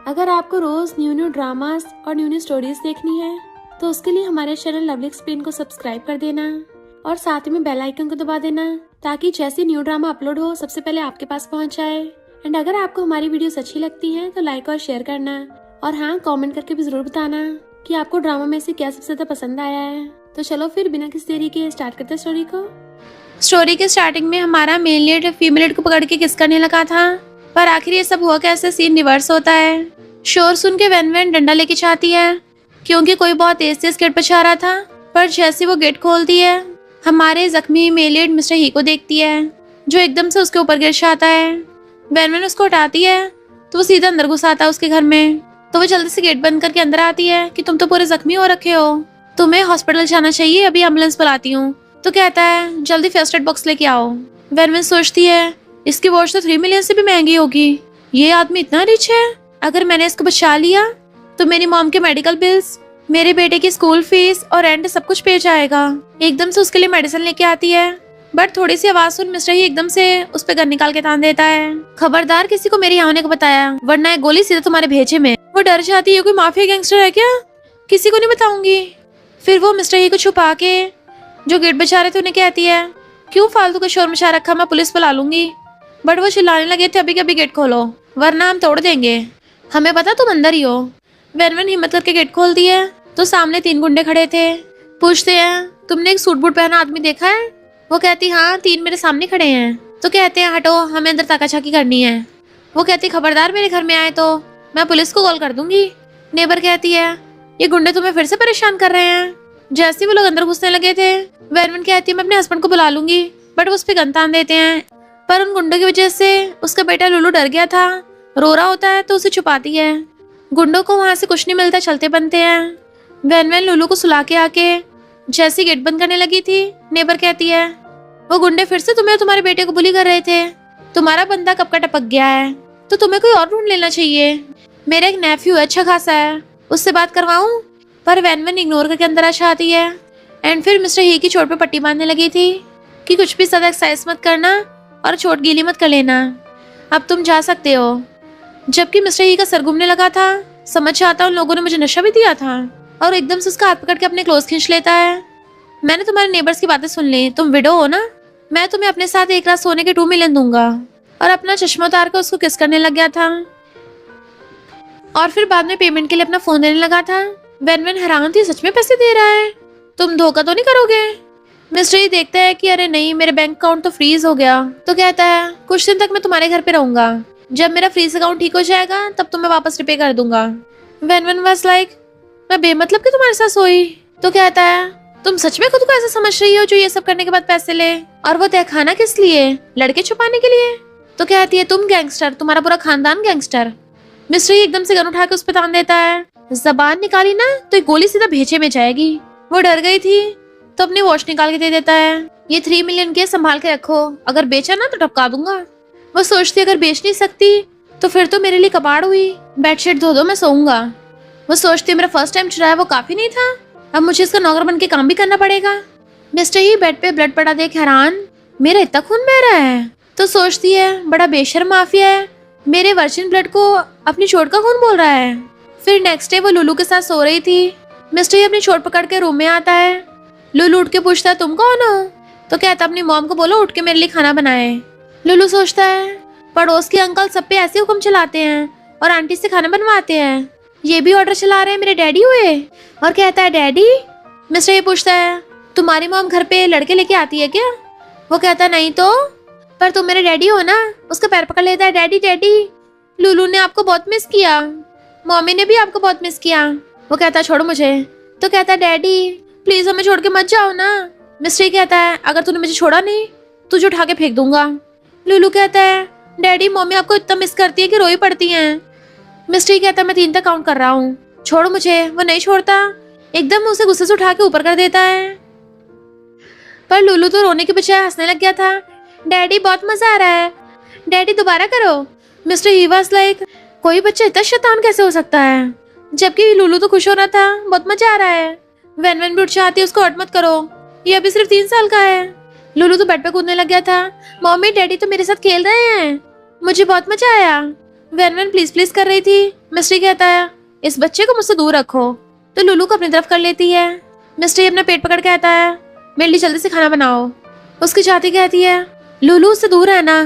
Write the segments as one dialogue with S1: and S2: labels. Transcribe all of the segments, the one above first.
S1: अगर आपको रोज new new dramas और न्यू न्यू स्टोरीज देखनी है तो उसके लिए हमारे चैनल लवली एक्सप्लेन को सब्सक्राइब कर देना और साथ में बेल आइकन को दबा देना ताकि जैसे न्यू ड्रामा अपलोड हो सबसे पहले आपके पास पहुंच जाए। एंड अगर आपको हमारी वीडियोस अच्छी लगती हैं तो लाइक और शेयर करना और हाँ, कमेंट करके भी जरूर बताना कि आपको ड्रामा में से क्या सबसे ज्यादा पसंद आया है। तो चलो फिर बिना किसी देरी के स्टार्ट करते हैं स्टोरी को।
S2: स्टोरी के स्टार्टिंग में हमारा मेल लीड फीमेल लीड को पकड़ के किस करने लगा था, पर आखिर ये सब हुआ कैसे, सीन रिवर्स होता है। शोर सुन के वैन डंडा लेके चाहती है क्योंकि कोई बहुत तेज गेट पर छा रहा था, पर जैसे वो गेट खोलती है हमारे जख्मी मेल लीड मिस्टर ही को देखती है जो एकदम से उसके ऊपर गिर जाता है। वैन उसको हटाती है तो वो सीधा अंदर घुस आता है उसके घर में। तो वो जल्दी से गेट बंद करके अंदर आती है कि तुम तो पूरे जख्मी हो रखे हो, तुम्हें हॉस्पिटल जाना चाहिए, अभी एम्बुलेंस बुलाती हूँ। तो कहता है जल्दी फर्स्ट एड बॉक्स लेके आओ। वैन सोचती है इसकी वॉच तो 3 मिलियन से भी महंगी होगी, ये आदमी इतना रिच है, अगर मैंने इसको बचा लिया तो मेरी मॉम के मेडिकल बिल्स, मेरे बेटे की स्कूल फीस और रेंट सब कुछ पे जाएगा। एकदम से उसके लिए मेडिसिन लेके आती है, बट थोड़ी सी आवाज सुन मिस्टर ही एकदम से उस पे गन निकाल के तान देता है, खबरदार किसी को मेरे यहाँ आने को बताया वरना एक गोली सीधा तुम्हारे भेजे में। वो डर जाती है, कोई माफिया गैंगस्टर है क्या, किसी को नहीं बताऊंगी। फिर वो मिस्टर ही को छुपा के जो गेट बचा रहे थे उन्हें कहती है क्यों फालतू का शोर मचा रखा, मैं पुलिस बुला लूंगी। बट वो चिल्लाने लगे थे अभी के अभी गेट खोलो वरना हम तोड़ देंगे, हमें पता तुम अंदर ही हो। वैन हिम्मत करके गेट खोलती है तो सामने 3 गुंडे खड़े थे। पूछते हैं तुमने एक सूट बूट पहना आदमी देखा है? वो कहती हाँ 3 मेरे सामने खड़े हैं। तो कहते हैं हटो, हमें अंदर ताकाछाकी करनी है। वो कहती खबरदार मेरे घर में आए तो मैं पुलिस को कॉल कर दूंगी। नेबर कहती है ये गुंडे तुम्हें फिर से परेशान कर रहे हैं। जैसे वो लोग अंदर घुसने लगे थे वैन कहती है मैं अपने हस्बैंड को बुला लूंगी, बट वो उस पर गन तान देते हैं। पर उन गुंडों की वजह से उसका बेटा लुलू डर गया था, रो रहा होता है तो उसे छुपाती है। गुंडों को वहां से कुछ नहीं मिलता, चलते बनते हैं। वैन लुलू को सुला के आके जैसी गेट बंद करने लगी थी नेबर कहती है वो गुंडे फिर से तुम्हें और तुम्हारे बेटे को बुली कर रहे थे, तुम्हारा बंदा कब का टपक गया है तो तुम्हें कोई और ढूंढ लेना चाहिए। मेरा एक नेफ्यू है, अच्छा खासा है, उससे बात करवाऊं। पर वैन इग्नोर करके अंदर आ जाती है। एंड फिर मिस्टर ही की चोट पे पट्टी बांधने लगी थी कि कुछ भी ज्यादा एक्सरसाइज मत करना और चोट गीली मत कर लेना, अब तुम जा सकते हो। जबकि मिस्टर ही का सर घूमने लगा था, समझ आता उन लोगों ने मुझे नशा भी दिया था, और एकदम से उसका हाथ पकड़ के अपने क्लोज खींच लेता है। मैंने तुम्हारे नेबर्स की बातें सुन ली, तुम विडो हो ना, मैं तुम्हें अपने साथ एक रात सोने के 2 मिलियन दूंगा। और अपना चश्मा उतार कर उसको किस करने लग गया था और फिर बाद में पेमेंट के लिए अपना फोन देने लगा था। वैन हैरान थी, सच में पैसे दे रहा है, तुम धोखा तो नहीं करोगे? मिस्टर ही देखता है कि अरे नहीं, मेरे बैंक अकाउंट तो फ्रीज हो गया। तो कहता है कुछ दिन तक मैं तुम्हारे घर पे रहूंगा, जब मेरा फ्रीज अकाउंट ठीक हो जाएगा तब तुम्हें वापस रिपे कर दूंगा। वैन वाज लाइक मैं बेमतलब कि तुम्हारे साथ सोई। तो कहता है तुम सच में खुद को ऐसा समझ रही हो जो ये सब करने के बाद पैसे ले, और वो तहखाना किस लिए, लड़के छुपाने के लिए? तो कहती है तुम गैंगस्टर, तुम्हारा पूरा खानदान गैंगस्टर। मिस्टर ही एकदम से गन उठा के उस पर तान देता है, जबान निकाली ना तो एक गोली सीधा भेजे में जाएगी। वो डर गई थी तो अपनी वॉच निकाल के दे देता है, ये 3 मिलियन के संभाल के रखो, अगर बेचा ना तो टपका दूंगा। वो सोचती अगर बेच नहीं सकती तो फिर तो मेरे लिए कबाड़ हुई, बेडशीट धो दो मैं सोऊंगा। वो सोचती मेरा फर्स्ट टाइम चुराया वो काफी नहीं था, अब मुझे इसका नौकर बन के काम भी करना पड़ेगा। मिस्टर ही बेड पे ब्लड पड़ा देख हैरान, मेरा इतना खून बह रहा है। तो सोचती है बड़ा बेशर्म माफिया है, मेरे वर्जिन ब्लड को अपनी चोट का खून बोल रहा है। फिर नेक्स्ट डे वो लुलू के साथ सो रही थी। मिस्टर ही अपनी चोट पकड़ के रूम में आता है। लुलू उठ के पूछता है तुम कौन हो? तो कहता अपनी मॉम को बोलो उठ के मेरे लिए खाना बनाए। लुलू सोचता है पड़ोस के अंकल सब पे ऐसे हुक्म चलाते हैं और आंटी से खाना बनवाते हैं, ये भी ऑर्डर चला रहे हैं, मेरे डैडी हुए। और कहता है डैडी? मिस्टर ये पूछता है तुम्हारी मॉम घर पे लड़के लेके आती है क्या? वो कहता नहीं तो, पर तुम मेरे डैडी हो ना। उसका पैर पकड़ लेता है, डैडी डैडी, लुलू ने आपको बहुत मिस किया, मम्मी ने भी आपको बहुत मिस किया। वो कहता है छोड़ो मुझे। तो कहता है डैडी प्लीज हमें छोड़ के मत जाओ ना। मिस्टर कहता है अगर तूने मुझे छोड़ा नहीं तुझे उठा के फेंक दूंगा। लुलू कहता है डैडी मम्मी आपको इतना मिस करती है कि रोई पड़ती हैं। मिस्टर कहता है मैं 3 तक काउंट कर रहा हूँ, छोड़ो मुझे। वो नहीं छोड़ता, एकदम उसे गुस्से से उठा के ऊपर कर देता है। पर लुलू तो रोने के बजाय हंसने लग गया था, डैडी बहुत मजा आ रहा है, डैडी दोबारा करो। मिस्टर ही वाज लाइक कोई बच्चा इतना शैतान कैसे हो सकता है, जबकि लुलू तो खुश हो रहा था, बहुत मजा आ रहा है। वैन भी उठ जाती है, उसको हट मत करो, ये अभी सिर्फ 3 साल का है। लुलू तो बेड पे कूदने लग गया था, मम्मी डैडी तो मेरे साथ खेल रहे हैं, मुझे बहुत मजा आया। वैन वैन प्लीज प्लीज कर रही थी। मिस्ट्री कहता है इस बच्चे को मुझसे दूर रखो, तो लुलू को अपनी तरफ कर लेती है। मिस्ट्री अपना पेट पकड़ के कहता है मेरे लिए जल्दी से खाना बनाओ। उसकी चाची कहती है लुलू उससे दूर रहना।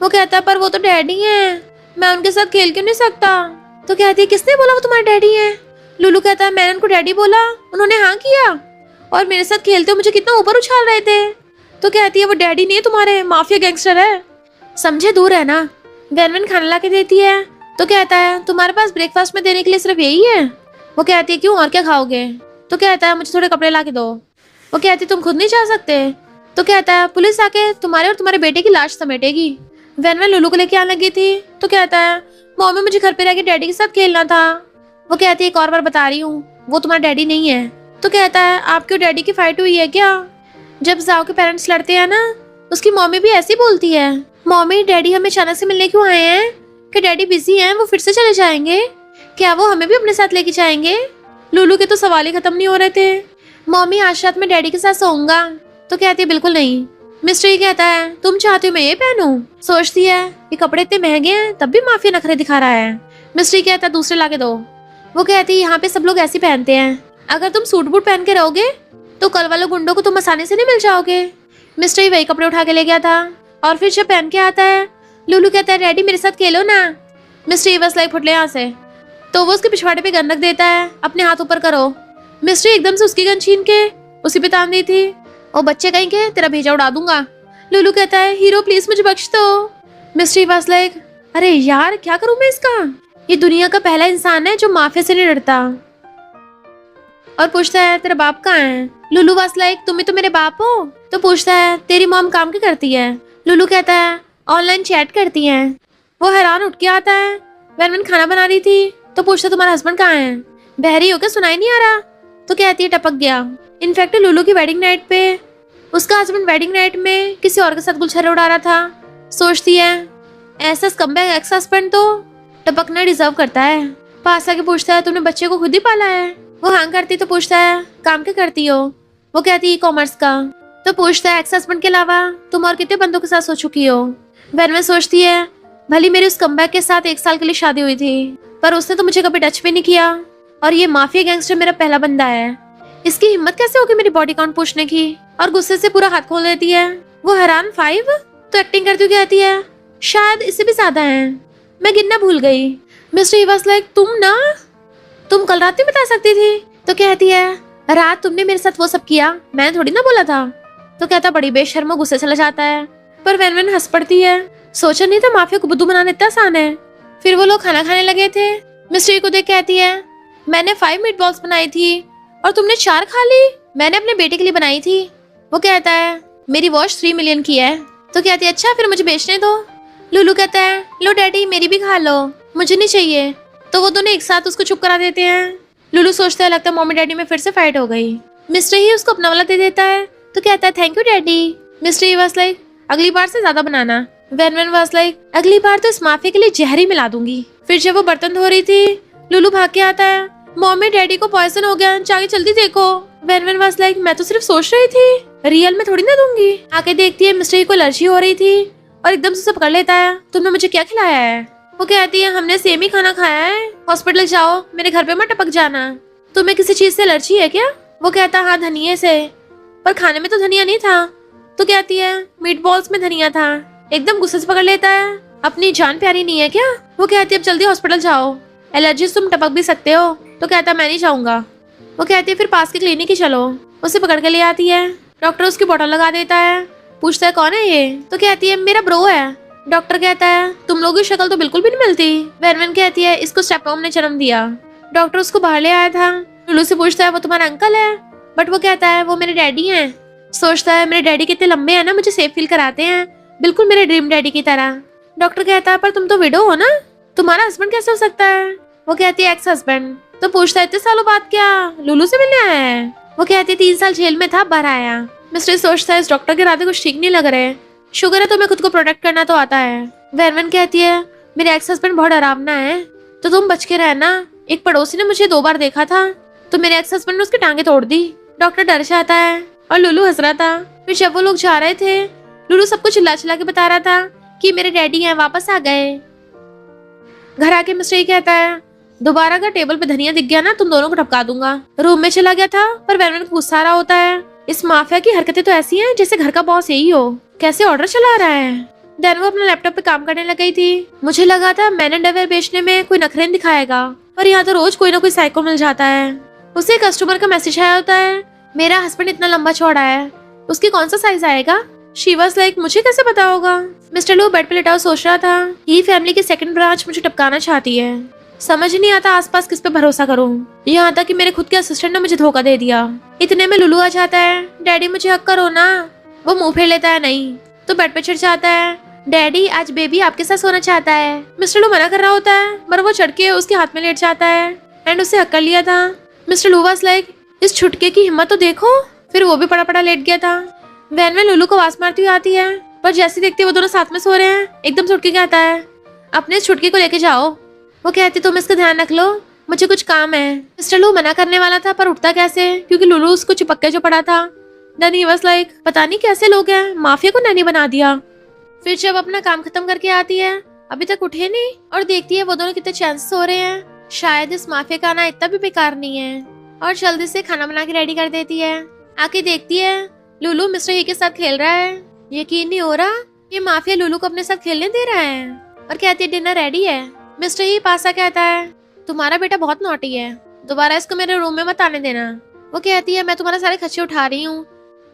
S2: वो कहता है पर वो तो डैडी है, मैं उनके साथ खेल क्यों नहीं सकता। तो कहती है किसने बोला वो तुम्हारे डैडी है। लुलू कहता है मैंने उनको डैडी बोला, उन्होंने हाँ किया और मेरे साथ खेलते मुझे कितना ऊपर उछाल रहे थे। तो कहती है वो डैडी नहीं है तुम्हारे, माफिया गैंगस्टर है, समझे दूर है ना। वैन वैन खाना ला के देती है। तो कहता है तुम्हारे पास ब्रेकफास्ट में देने के लिए सिर्फ यही है। वो कहती है क्यों और क्या खाओगे। तो कहता है मुझे थोड़े कपड़े ला के दो। वो कहती है तुम खुद नहीं जा सकते। तो कहता है पुलिस आके तुम्हारे और तुम्हारे बेटे की लाश समेटेगी। वैन वैन लुलू को लेके आने लगी थी। तो कहता है मम्मी मुझे घर पे रह के डैडी के साथ खेलना था। वो कहती है एक और बार बता रही हूँ वो तुम्हारा डैडी नहीं है। तो कहता है आपके और डैडी की फाइट हुई है क्या। जब जाओ के पेरेंट्स लड़ते हैं ना, उसकी मम्मी भी ऐसी बोलती है मम्मी डैडी हमें अचानक से मिलने क्यों आए हैं, कि डैडी बिजी हैं, वो फिर से चले जाएंगे, क्या वो हमें भी अपने साथ लेके जाएंगे। लुलू के तो सवाल ही खत्म नहीं हो रहे थे। मम्मी आज रात में डैडी के साथ सोऊंगा। तो कहती है बिल्कुल नहीं। मिस्ट्री कहता है तुम चाहती हो मैं ये पहनूं। सोचती है ये कपड़े इतने महंगे हैं तब भी माफिया नखरे दिखा रहा है। मिस्ट्री कहता है दूसरे लाके दो। वो कहती है यहाँ पे सब लोग ऐसे पहनते हैं, अगर तुम सूट बूट पहन के रहोगे तो कल वाले गुंडों को तुम आसानी से नहीं मिल जाओगे। मिस्ट्री वही कपड़े उठा के ले गया था और फिर जब पहन के आता है लुलू कहता है डैडी मेरे साथ खेलो ना। मिस्ट्री बस लाइक फुटले यहाँ से। तो वो उसके पिछवाड़े पे गन रख देता है, अपने हाथ ऊपर करो। मिस्ट्री एकदम से उसकी गन छीन के उसी पे तान दी थी। ओ बच्चे कहीं के तेरा भेजा उड़ा दूंगा। लुलू कहता है हीरो प्लीज मुझे बख्श दो। मिस्ट्री बस लाइक अरे यार क्या करूं मैं इसका, ये दुनिया का पहला इंसान है जो माफिया से नहीं डरता। और पूछता है तेरा बाप कहाँ है। लुलू वास लाइक तुम ही तो मेरे बाप हो। तो पूछता है तेरी मॉम काम क्या करती है। लुलू कहता है ऑनलाइन चैट करती है। वो हैरान उठ के आता है। वैन वैन खाना बना रही थी। तो पूछता तुम्हारा हस्बैंड कहाँ है, बहरी हो क्या, सुनाई नहीं आ रहा। तो कहती है टपक गया। इनफैक्ट लुलू की वेडिंग नाइट पे उसका हस्बैंड वेडिंग नाइट में किसी और के साथ गुलछर्रे उड़ा रहा था। सोचती है ऐसा स्कम्बैग एक्स हस्बैंड तो टपकना डिजर्व करता है। पास आके पूछता है तुमने बच्चे को खुद ही पाला है। वो हाँ करती। तो पूछता है काम क्या करती हो। वो कहती है ई-कॉमर्स का। तो पूछता है एक्स हस्बैंड के अलावा तुम और कितने बंदों के साथ सो चुकी हो। वैन वैन सोचती है भली मेरी उस कमबैक के साथ 1 साल के लिए शादी हुई थी, पर उसने तो मुझे कभी टच भी नहीं किया, और ये माफिया गैंगस्टर मेरा पहला बंदा है। इसकी हिम्मत कैसे होगी मेरी बॉडी काउंट पूछने की। और गुस्से से पूरा हाथ खोल देती है। वो हैरान 5। तो एक्टिंग करती हुई कहती है शायद इससे भी ज्यादा है, मैं गिनना भूल गई। मिस्टर वाज लाइक तुम कल रात में बता सकती थी। तो कहती है रात तुमने मेरे साथ वो सब किया, मैंने थोड़ी ना बोला था। तो कहता बड़ी बेशर्मो, गुस्से चला जाता है। पर वैन वैन हंस पड़ती है। सोचा नहीं था माफिया को बुद्धू बनाना इतना आसान है। फिर वो लोग खाना खाने लगे थे। मिस्ट्री को देख कहती है मैंने 5 मीट बॉल्स बनाई थी और तुमने 4 खा ली, मैंने अपने बेटे के लिए बनाई थी। वो कहता है मेरी वॉच 3 मिलियन की है। तो कहती है अच्छा फिर मुझे बेचने दो। लुलू कहता है लो डैडी मेरी भी खा लो, मुझे नहीं चाहिए। तो वो दोनों एक साथ उसको चुप करा देते हैं। लुलू सोचता है लगता है मम्मी डैडी में फिर से फाइट हो गई। मिस्टर ही उसको अपना वाला दे देता है। तो कहता है thank you daddy. Mister he was like अगली बार से ज्यादा बनाना। वैन वैन वाज लाइक अगली बार तो इस माफिया के लिए जहर ही मिला दूंगी। फिर जब वो बर्तन धो रही थी लुलू भाग के आता है मम्मी डैडी को पॉइजन हो गया, जाके जल्दी देखो। वैन वैन वाज लाइक मैं तो सिर्फ सोच रही थी, रियल में थोड़ी ना दूंगी। आके देखती है मिस्टर को एलर्जी हो रही थी और एकदम से उसे पकड़ लेता है तुमने मुझे क्या खिलाया है। वो कहती है हमने सेम ही खाना खाया है, हॉस्पिटल जाओ, मेरे घर पे मत टपक जाना। तुम्हें किसी चीज से एलर्जी है क्या। वो कहता हाँ धनिया से, पर खाने में तो धनिया नहीं था। तो कहती है मीट बॉल्स में धनिया था। एकदम गुस्से से पकड़ लेता है अपनी जान प्यारी नहीं है क्या। वो कहती है अब जल्दी हॉस्पिटल जाओ, एलर्जी तुम टपक भी सकते हो। तो कहता मैं नहीं जाऊंगा। वो कहती है फिर पास के क्लिनिक ही चलो। उसे पकड़ के ले आती है। डॉक्टर उसकी बोतल लगा देता है। पूछता है कौन है ये। तो कहती है मेरा ब्रो है। डॉक्टर कहता है तुम लोगों की शक्ल तो बिल्कुल भी नहीं मिलती। वैन वैन कहती है इसको स्टेपमॉम ने जन्म दिया। डॉक्टर उसको बाहर ले आया था। लुलू से पूछता है वो तुम्हारा अंकल है, बट वो कहता है वो मेरे डैडी हैं। सोचता है मेरे डैडी कितने लंबे हैं ना, मुझे सेफ फील कराते हैं, बिल्कुल मेरे ड्रीम डैडी की तरह। डॉक्टर कहता है पर तुम तो विडो हो ना, तुम्हारा हस्बैंड कैसे हो सकता है। वो कहती है एक्स हस्बैंड। तो पूछता है इतने सालों बाद क्या लुलू से मिलने आया है। वो कहती है 3 साल जेल में था, बाहर आया। मिस्टर सोचता है इस डॉक्टर के इरादे कुछ ठीक नहीं लग रहे, शुगर है तुम्हें खुद को प्रोटेक्ट करना तो आता है। वैन वैन कहती है मेरे एक्स हस्बैंड बहुत डरावना है, तो तुम बच के रहना। एक पड़ोसी ने मुझे 2 बार देखा था, तो मेरे एक्स हस्बैंड ने उसकी टांगे तोड़ दी। डॉक्टर डर जाता है और लुलू हंस रहा था। फिर जब वो लोग जा रहे थे लुलू सबको चिल्ला चिल्ला के बता रहा था कि मेरे डैडी हैं, वापस आ गए। घर आके मिस्टर ही कहता है, दोबारा अगर टेबल पे धनिया दिख गया ना तुम दोनों को टपका दूंगा। रूम में चला गया था पर वैनवन को गुस्सा आ रहा होता है। इस माफिया की हरकतें तो ऐसी हैं जैसे घर का बॉस यही हो, कैसे ऑर्डर चला रहा है। देन वो अपने लैपटॉप पे काम करने लग गई थी। मुझे लगा था मैन अंडरवेयर बेचने में कोई नखरे नहीं दिखाएगा, पर यहाँ तो रोज कोई ना कोई साइको मिल जाता है। उसे कस्टमर का मैसेज आया होता है, मेरा हस्बैंड इतना लंबा चौड़ा है, उसकी कौन सा साइज आएगा। शी वाज लाइक, मुझे कैसे पता होगा। मिस्टर लू बेड पे लेटा हुआ सोच रहा था, ये फैमिली की सेकंड ब्रांच मुझे टपकाना चाहती है। समझ नहीं आता आसपास किस पे भरोसा करूं। यहाँ तक कि मेरे खुद के असिस्टेंट ने मुझे धोखा दे दिया। इतने में लुलू आ जाता है, डैडी मुझे हक करो ना। वो मुंह फेर लेता है, नहीं तो बेड पे चढ़ जाता है। डैडी आज बेबी आपके साथ सोना चाहता है। मिस्टर लू मना कर रहा होता है पर वो चढ़ के उसके हाथ में लेट जाता है एंड उसे हक कर लिया था। मिस्टर लू वाज लाइक, इस छुटके की हिम्मत तो देखो। फिर वो भी पड़ा पड़ा लेट गया था। वैन में लुलू को आवाज मारती हुई आती है, पर जैसे देखते वो दोनों साथ में सो रहे हैं एकदम से उठ के कहता है, अपने इस छुटकी को लेके जाओ। वो कहती, तुम इसका ध्यान रख लो, मुझे कुछ काम है। मिस्टर लू मना करने वाला था पर उठता कैसे, क्योंकि लुलू उसको चिपक के जो पड़ा था। देन ही वाज लाइक, पता नहीं कैसे लोग हैं, माफिया को नैनी बना दिया। फिर जब अपना काम खत्म करके आती है, अभी तक उठे नहीं, और देखती है वो दोनों कितने चांस सो रहे हैं। शायद इस माफिया का आना इतना भी बेकार नहीं है, और जल्दी से खाना बना के रेडी कर देती है। आके देखती है लुलू मिस्टर ही के साथ खेल रहा है। यकीन नहीं हो रहा ये माफिया लुलू को अपने साथ खेलने दे रहा है, और कहती है डिनर रेडी है। मिस्टर ही पासा कहता है, तुम्हारा बेटा बहुत नॉटी है, दोबारा इसको मेरे रूम में मत आने देना। वो कहती है, मैं तुम्हारे सारे खर्चे उठा रही हूँ,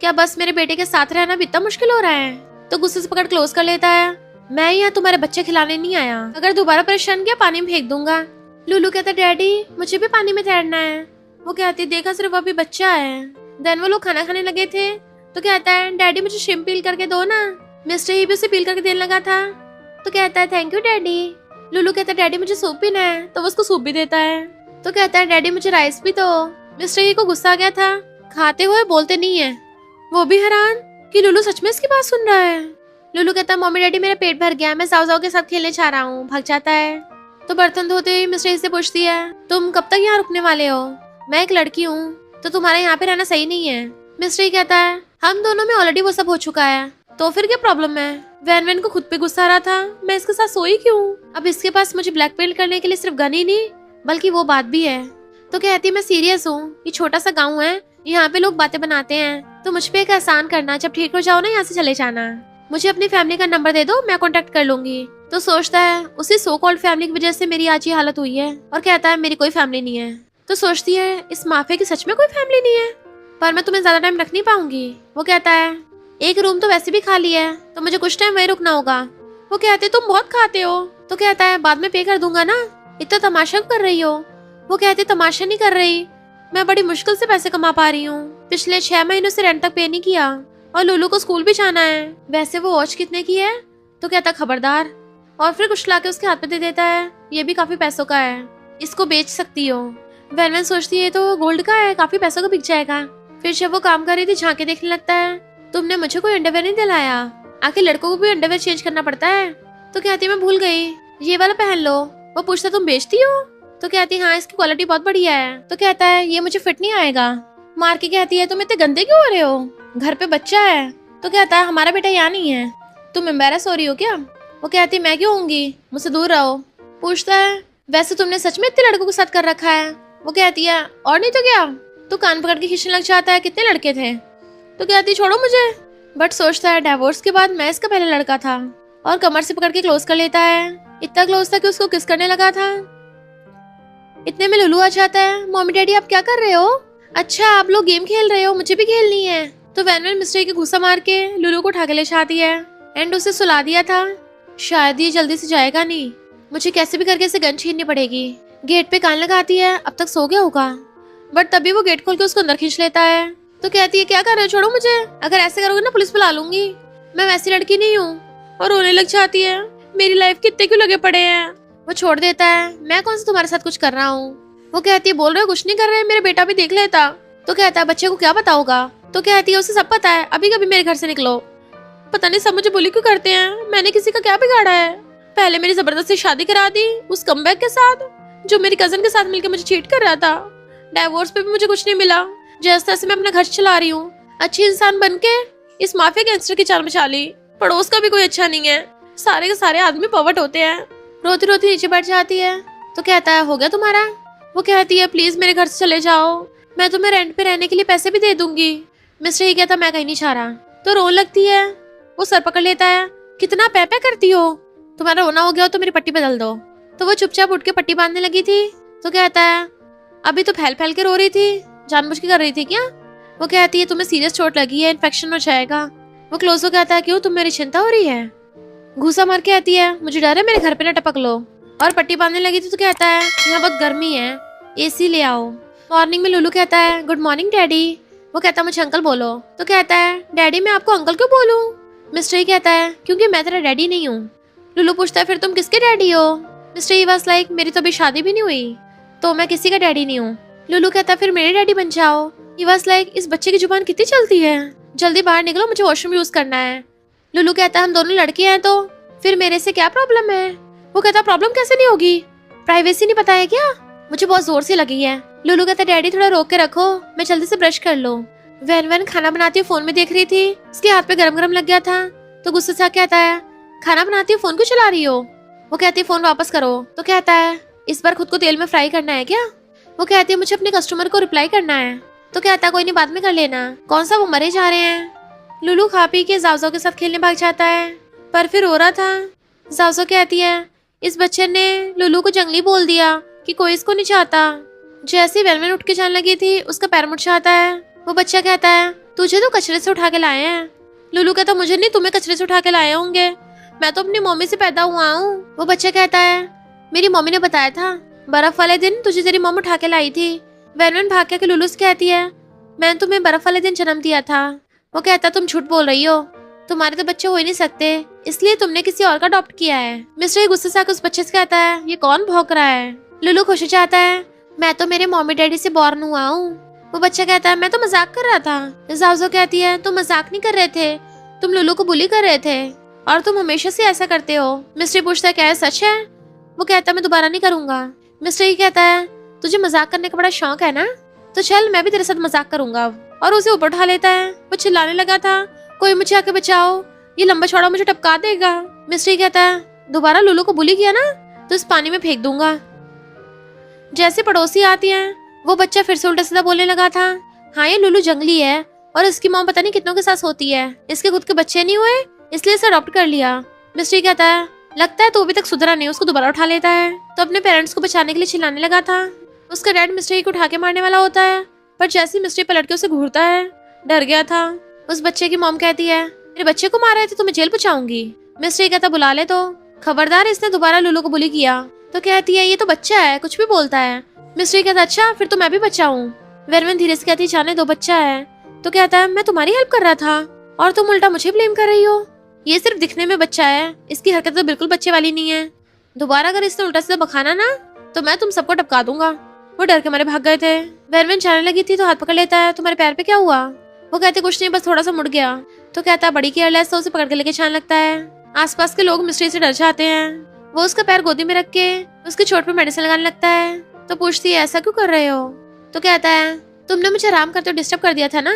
S2: क्या बस मेरे बेटे के साथ रहना भी इतना मुश्किल हो रहा है। तो गुस्से से पकड़ क्लोज कर लेता है, मैं यहाँ तुम्हारे बच्चे खिलाने नहीं आया, अगर दोबारा परेशान किया पानी में फेंक दूंगा। लुलू कहता है, डैडी मुझे भी पानी में तैरना है। वो कहती है, देखा सिर्फ अभी बच्चा है। देन वो लोग खाना खाने लगे थे तो कहता है, डैडी मुझे श्रिम्प पील करके दो ना। मिस्टर ही भी उसे पील करके देने लगा था तो कहता है, थैंक यू डैडी। लुलू कहता है, डैडी मुझे सूप पीना है, तो वो उसको सूप भी देता है। तो कहता है, डैडी मुझे राइस भी दो। मिस्टर ही को गुस्सा आ गया था, खाते हुए बोलते नहीं है। वो भी हैरान कि लुलू सच में इसकी बात सुन रहा है। लुलू कहता है, मम्मी डैडी मेरा पेट भर गया, मैं जाओ जाओ के साथ खेलने चाह रहा हूँ। भाग जाता है। तो बर्तन धोते हुए मिस्टर ही से पूछती है, तुम कब तक यहाँ रुकने वाले हो, मैं एक लड़की हूँ तो तुम्हारा यहाँ पे रहना सही नहीं है। मिस्टर ही कहता है, हम दोनों में ऑलरेडी वो सब हो चुका है, तो फिर क्या प्रॉब्लम है। वैन को खुद पे गुस्सा आ रहा था, मैं इसके साथ सोई क्यों। अब इसके पास मुझे ब्लैकमेल करने के लिए सिर्फ गन ही नहीं बल्कि वो बात भी है। तो कहती है, मैं सीरियस हूँ, ये छोटा सा गाँव है, यहाँ पे लोग बातें बनाते हैं, तो मुझ पे एक एहसान करना, जब ठीक हो जाओ ना यहाँ से चले जाना। मुझे अपनी फैमिली का नंबर दे दो, मैं कॉन्टेक्ट कर लूंगी। तो सोचता है उसी सो कॉल्ड फैमिली की वजह से मेरी आज ये हालत हुई है, और कहता है मेरी कोई फैमिली नहीं है। तो सोचती है इस माफिया की सच में कोई फैमिली नहीं है, पर मैं तुम्हें ज्यादा टाइम रख नहीं पाऊंगी। वो कहता है, एक रूम तो वैसे भी खाली है, तो मुझे कुछ टाइम वहीं रुकना होगा। वो कहते हैं, तुम बहुत खाते हो। तो कहता है, बाद में पे कर दूंगा ना, इतना तमाशा कर रही हो। वो कहते, तमाशा नहीं कर रही, मैं बड़ी मुश्किल से पैसे कमा पा रही हूँ, पिछले 6 महीनों से रेंट तक पे नहीं किया, और लुलू को स्कूल भी जाना है। वैसे वो वॉच कितने की है। तो कहता, खबरदार, और फिर कुछ लाके उसके हाथ पे दे देता है, ये भी काफी पैसों का है, इसको बेच सकती हो। वैन सोचती है तो गोल्ड का है, काफी पैसों का बिक जाएगा। फिर जब वो काम कर रही थी झांके देखने लगता है, तुमने मुझे कोई अंडरवेयर नहीं दिलाया, आखिर लड़कों को भी अंडरवेयर चेंज करना पड़ता है। तो कहती, मैं भूल गई, ये वाला पहन लो। वो पूछता, तुम बेचती हो। तो कहती, हाँ इसकी क्वालिटी बहुत बढ़िया है। तो कहता है, ये मुझे फिट नहीं आएगा। मार के कहती है, तुम इतने गंदे क्यों हो रहे हो, घर पे बच्चा है। तो कहता है, हमारा बेटा यहाँ नहीं है, तुम एम्बेरस हो रही हो क्या। वो कहती, मैं क्यों होंगी, मुझसे दूर रहो। पूछता है, वैसे तुमने सच में इतने लड़कों के साथ कर रखा है। वो कहती है, और नहीं तो क्या। तो कान पकड़ के खींचने लग जाता है, कितने लड़के थे। तो कहती, छोड़ो मुझे। बट सोचता है, डिवोर्स के बाद मैं इसका पहला लड़का था, और कमर से पकड़ के क्लोज कर लेता है, इतना क्लोज था कि उसको किस करने लगा था। इतने में लुलू आ जाता है, मम्मी डैडी आप क्या कर रहे हो। अच्छा आप लोग गेम खेल रहे हो, मुझे भी खेलनी है। तो वैन मिस्टर के गुस्सा मार के लुलू को उठा के ले जाती है एंड उसे सुला दिया था। शायद ये जल्दी से जाएगा नहीं, मुझे कैसे भी करके इसे गन छीननी पड़ेगी। गेट पे कान लगाती है, अब तक सो गया होगा, बट तभी वो गेट खोल के उसको अंदर खींच लेता है। तो कहती है, क्या कर रहे हो, छोड़ो मुझे, अगर ऐसे करोगे ना पुलिस बुला लूंगी, मैं वैसी लड़की नहीं हूँ। और रोने लग जाती है, मेरी लाइफ कितने क्यों लगे पड़े हैं। वो छोड़ देता है, मैं कौन सा तुम्हारे साथ कुछ कर रहा हूँ। वो कहती है, बोल रहे हो कुछ नहीं कर रहे, मेरा बेटा भी देख लेता। तो कहता है, बच्चे को क्या पता होगा। तो कहती है, उसे सब पता है, अभी कभी मेरे घर से निकलो। पता नहीं सब मुझे बुली क्यों करते हैं, मैंने किसी का क्या बिगाड़ा है। पहले मेरी जबरदस्ती शादी करा दी उस कमबैक के साथ, जो मेरी कजन के साथ मिलकर मुझे चीट कर रहा था। डिवोर्स पे भी मुझे कुछ नहीं मिला, जैसे तैसे मैं अपना घर चला रही हूँ। अच्छी इंसान बनके इस माफिया गैंगस्टर की चाल में चाली। पड़ोस का भी कोई अच्छा नहीं है, सारे के सारे आदमी पवट होते हैं। रोती रोती नीचे बैठ जाती है। तो कहता है हो गया तुम्हारा? वो कहती है प्लीज मेरे घर से चले जाओ, मैं तुम्हें रेंट पे रहने के लिए पैसे भी दे दूंगी। मिस्टर ही कहता मैं कहीं नहीं चाह रहा। तो रोने लगती है। वो सर पकड़ लेता है। कितना पैपे करती हो, तुम्हारा रोना हो गया हो तो मेरी पट्टी बदल दो। तो वो चुपचाप उठ के पट्टी बांधने लगी थी। तो कहता है अभी तो फैल फैल के रो रही थी, जानबूझ के कर रही थी क्या? वो कहती है तुम्हें सीरियस चोट लगी है, इन्फेक्शन हो जाएगा। वो क्लोज हो कहता है क्यों, तुम मेरी चिंता हो रही है? घूसा मार के आती है मुझे डर है मेरे घर पे ना टपक लो। और पट्टी बांधने लगी थी। तो कहता है यहाँ बहुत गर्मी है, एसी ले आओ। मॉर्निंग में लुलू कहता है गुड मॉर्निंग डैडी। वो कहता है मुझे अंकल बोलो। तो कहता है डैडी मैं आपको अंकल क्यों बोलूं? मिस्टर ही कहता है क्योंकि मैं तेरा डैडी नहीं हूँ। लुलू पूछता है फिर तुम किसके डैडी हो? मिस्टर ही वाज लाइक मेरी तो अभी शादी भी नहीं हुई तो मैं किसी का डैडी नहीं हूँ। लुलू कहता है फिर मेरे डैडी बन जाओ। ही वाज लाइक इस बच्चे की जुबान कितनी चलती है, जल्दी बाहर निकलो मुझे वॉशरूम यूज करना है। लुलू कहता है हम दोनों लड़के हैं तो फिर मेरे से क्या प्रॉब्लम है? वो कहता प्रॉब्लम कैसे नहीं होगी, प्राइवेसी नहीं पता है क्या? मुझे बहुत जोर से लगी है। लुलू कहता डैडी थोड़ा रोक के रखो, मैं जल्दी से ब्रश कर लूं। वैन खाना बनाती फोन में देख रही थी, उसके हाथ पे गरम गरम लग गया था। तो गुस्से से कहता है खाना बनाती हो फोन क्यों चला रही हो? वो कहती है फोन वापस करो। तो कहता है इस बार खुद को तेल में फ्राई करना है क्या? वो कहती है मुझे अपने कस्टमर को रिप्लाई करना है। तो कहता है कोई नहीं बाद में कर लेना, कौन सा वो मरे जा रहे हैं। लुलू खा पी के जावजाव के साथ खेलने भाग जाता है पर फिर रो रहा था। जावजाव कहती है इस बच्चे ने लुलू को जंगली बोल दिया कि कोई इसको नहीं चाहता। जैसे वेलवेन उठ के जाने लगी थी उसका पैर मुड़ जाता है। वो बच्चा कहता है तुझे तो कचरे से उठा के लाए हैं। लुलू कहता मुझे नहीं, तुम्हें कचरे से उठा के लाए होंगे, मैं तो अपनी मम्मी से पैदा हुआ हूँ। वो बच्चा कहता है मेरी मम्मी ने बताया था बर्फ वाले दिन तुझे तेरी मम्मी उठा के लाई थी। वेलवेन भाग के लुलू से कहती है मैंने तुम्हें बर्फ वाले दिन जन्म दिया था। वो कहता तुम झूठ बोल रही हो, तुम्हारे तो बच्चे हो ही नहीं सकते, इसलिए तुमने किसी और का अडॉप्ट किया है। मिस्टर गुस्से से आकर उस बच्चे से कहता है ये कौन भौंक रहा है? लुलू खुश हो जाता है मैं तो मेरे मम्मी डैडी से बॉर्न हुआ हूँ। वो बच्चा कहता है मैं तो मजाक कर रहा था। जावजो कहती है तुम मजाक नहीं कर रहे थे, तुम लुलू को बुली कर रहे थे और तुम हमेशा से ऐसा करते हो। मिस्टर पूछता है क्या है सच है? वो कहता है मैं दोबारा नहीं करूंगा। मिस्टर ही कहता है तुझे मजाक करने का बड़ा शौक है ना, तो चल मैं भी तेरे साथ मजाक करूंगा। और उसे ऊपर उठा लेता है। वो चिल्लाने लगा था कोई मुझे आके बचाओ, ये लंबा चौड़ा मुझे टपका देगा। मिस्टर कहता है दोबारा लुलू को बुली किया ना तो इस पानी में फेंक दूंगा। जैसे पड़ोसी आती है वो बच्चा फिर से उल्टा सीधा बोलने लगा था हाँ ये लुलू जंगली है और इसकी मॉम पता नहीं कितनों के साथ होती है, इसके खुद के बच्चे नहीं हुए इसलिए इसे अडॉप्ट कर लिया। मिस्टर कहता है लगता है तो अभी तक सुधरा नहीं, उसको दोबारा उठा लेता है। तो अपने पेरेंट्स को बचाने के लिए चिल्लाने लगा था। उसका डैड मिस्टर को उठा के मारने वाला होता है पर जैसे मिस्टर पलट के उसे घूरता है, डर गया था। उस बच्चे की मॉम कहती है मेरे बच्चे को मारा है तो तुम्हें जेल पहुंचाऊंगी। मिस्टर कहता बुला ले तो, खबरदार इसने दोबारा लुलू को बुली किया। तो कहती है ये तो बच्चा है कुछ भी बोलता है। मिस्टर कहता अच्छा फिर तो मैं भी बच्चा हूँ। वेरवन धीरे से कहती जाने दो बच्चा है। तो कहता है मैं तुम्हारी हेल्प कर रहा था और तुम उल्टा मुझे ब्लेम कर रही हो, ये सिर्फ दिखने में बच्चा है, इसकी हरकत तो बिल्कुल बच्चे वाली नहीं है, दोबारा अगर इसने उल्टा सीधा बखाना ना तो मैं तुम सबको टपका दूंगा। वो डर के मारे भाग गए थे। वेरवन जाने लगी थी तो हाथ पकड़ लेता है तुम्हारे पैर पे क्या हुआ? वो कहते कुछ नहीं बस थोड़ा सा मुड़ गया। तो कहता है बड़ी केयरलेस तो उसे पकड़ के लेके जाने लगता है। आसपास के लोग मिस्ट्री से डर जाते हैं। वो उसका पैर गोदी में रख के उसकी चोट पे मेडिसिन लगाने लगता है। तो पूछती है ऐसा क्यों कर रहे हो? तो कहता है तुमने मुझे आराम करते हुए डिस्टर्ब कर दिया था ना,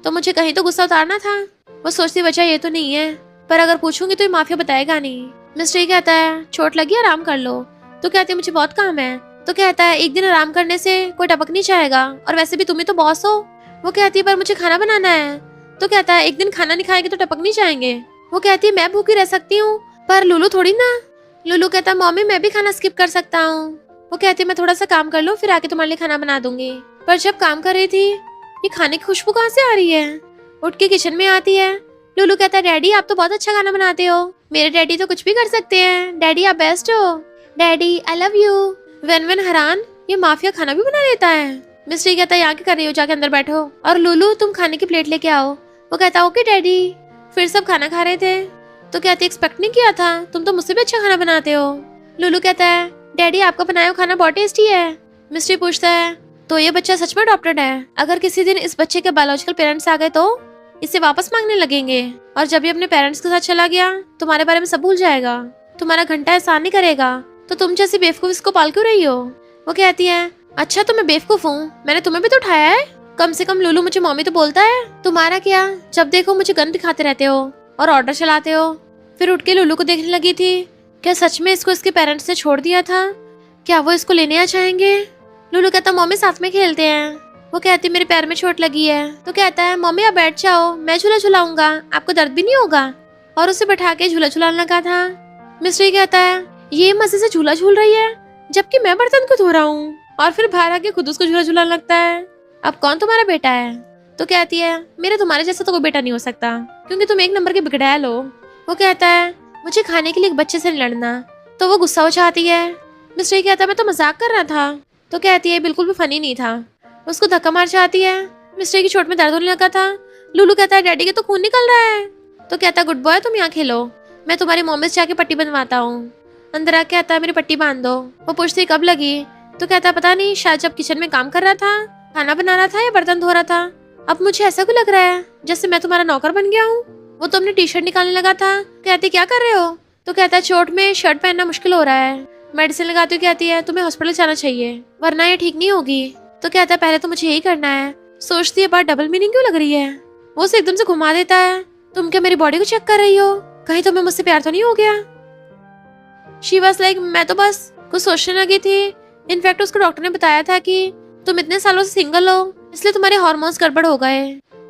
S2: तो मुझे कहीं तो गुस्सा उतारना था। वो सोचती वजह ये तो नहीं है पर अगर पूछूंगी तो ये माफिया बताएगा नहीं। मिस्टर कहता है चोट लगी आराम कर लो। तो कहती है मुझे बहुत काम है। तो कहता है एक दिन आराम करने से कोई टपक नहीं जाएगा और वैसे भी तुम ही तो बॉस हो। वो कहती है पर मुझे खाना बनाना है। तो कहता है एक दिन खाना नहीं खाएंगे तो टपक नहीं जाएंगे। वो कहती है मैं भूखी रह सकती हूँ पर लुलू थोड़ी ना। लुलू कहता है मम्मी मैं भी खाना स्किप कर सकता हूँ। वो कहती है मैं थोड़ा सा काम कर लूँ फिर आके तुम्हारे लिए खाना बना दूंगी। पर जब काम कर रही थी ये खाने की खुशबू कहाँ से आ रही है? उठ के किचन में आती है। लुलू कहता है डैडी आप तो बहुत अच्छा खाना बनाते हो, मेरे डैडी तो कुछ भी कर सकते हैं, डैडी आप बेस्ट हो, daddy I love you. When हैरान ये माफिया खाना भी बना लेता है। मिस्टर कहता है यहाँ क्या कर रही हो, जाके अंदर बैठो और लुलू तुम खाने की प्लेट लेके आओ। वो कहता है ओके डैडी। फिर सब खाना खा रहे थे। तो कहते एक्सपेक्ट नहीं किया था, तुम तो मुझसे भी अच्छा खाना बनाते हो। लुलू कहता है डैडी आपका बनाया हुआ खाना बहुत टेस्टी है। मिस्टर पूछता है तो ये बच्चा सच में अडॉप्टेड है? अगर किसी दिन इस बच्चे के बायोलॉजिकल पेरेंट्स आ गए तो इसे वापस मांगने लगेंगे और जब ये अपने पेरेंट्स के साथ चला गया तुम्हारे बारे में सब भूल जाएगा, तुम्हारा घंटा एहसान नहीं करेगा, तो तुम जैसी बेवकूफ इसको पाल क्यों रही हो? वो कहती है अच्छा तो मैं बेवकूफ हूँ, मैंने तुम्हें भी तो उठाया है, कम से कम लुलू मुझे मम्मी तो बोलता है, तुम्हारा क्या जब देखो मुझे गन दिखाते रहते हो और ऑर्डर चलाते हो। फिर उठ के लुलू को देखने लगी थी क्या सच में इसको इसके पेरेंट्स ने छोड़ दिया था? क्या वो इसको लेने आ जाएंगे? लुलू कहता मम्मी साथ में खेलते हैं। वो कहती मेरे पैर में चोट लगी है। तो कहता है मम्मी आप बैठ जाओ, मैं झूला झुलाऊंगा, आपको दर्द भी नहीं होगा। और उसे बैठा के झूला झुलाने लगा था। मिस्ट्री कहता है ये मजे से झूला झूल रही है जबकि मैं बर्तन को धो रहा हूँ। और फिर बाहर आके खुद उसको झूला झुलाने लगता है। अब कौन तुम्हारा बेटा है? तो कहती है मेरे तुम्हारे जैसा तो कोई बेटा नहीं हो सकता क्योंकि तुम एक नंबर के बिगड़ैल हो। वो कहता है मुझे खाने के लिए एक बच्चे से लड़ना। तो वो गुस्सा हो जाती है। मिस्ट्री कहता है मैं तो मजाक कर रहा था। तो कहती है बिल्कुल भी फनी नहीं था। उसको धक्का मार जाती है। मिस्ट्री की चोट में दर्द होने लगा था। लुलू कहता है डैडी के तो खून निकल रहा है। तो कहता है गुड बॉय तुम यहाँ खेलो, मैं तुम्हारी मॉम से जाके पट्टी बनवाता हूँ। अंदर आके कहता है मेरी पट्टी बांध दो। वो पूछती कब लगी? तो कहता है पता नहीं, शायद जब किचन में काम कर रहा था, खाना बना रहा था या बर्तन धो रहा था। अब मुझे ऐसा क्यों लग रहा है जैसे मैं तुम्हारा नौकर बन गया हूँ। वो तो अपनी टी शर्ट निकालने लगा था। कहती क्या कर रहे हो? तो कहता है चोट में शर्ट पहनना मुश्किल हो रहा है, मेडिसिन लगाती हुई कहती है तुम्हें हॉस्पिटल जाना चाहिए वरना ये ठीक नहीं होगी। तो कहता है पहले तो मुझे यही करना है। सोचती है बात डबल मीनिंग क्यों लग रही है। वो उसे एकदम से घुमा देता है। तुम क्या मेरी बॉडी को चेक कर रही हो? कहीं तुम्हें मुझसे प्यार तो नहीं हो गया? शी वाज लाइक मैं तो बस कुछ सोचने लगी थी। इनफैक्ट उसको डॉक्टर ने बताया था कि तुम इतने सालों से सिंगल हो इसलिए तुम्हारे हार्मोन्स गड़बड़ हो गए।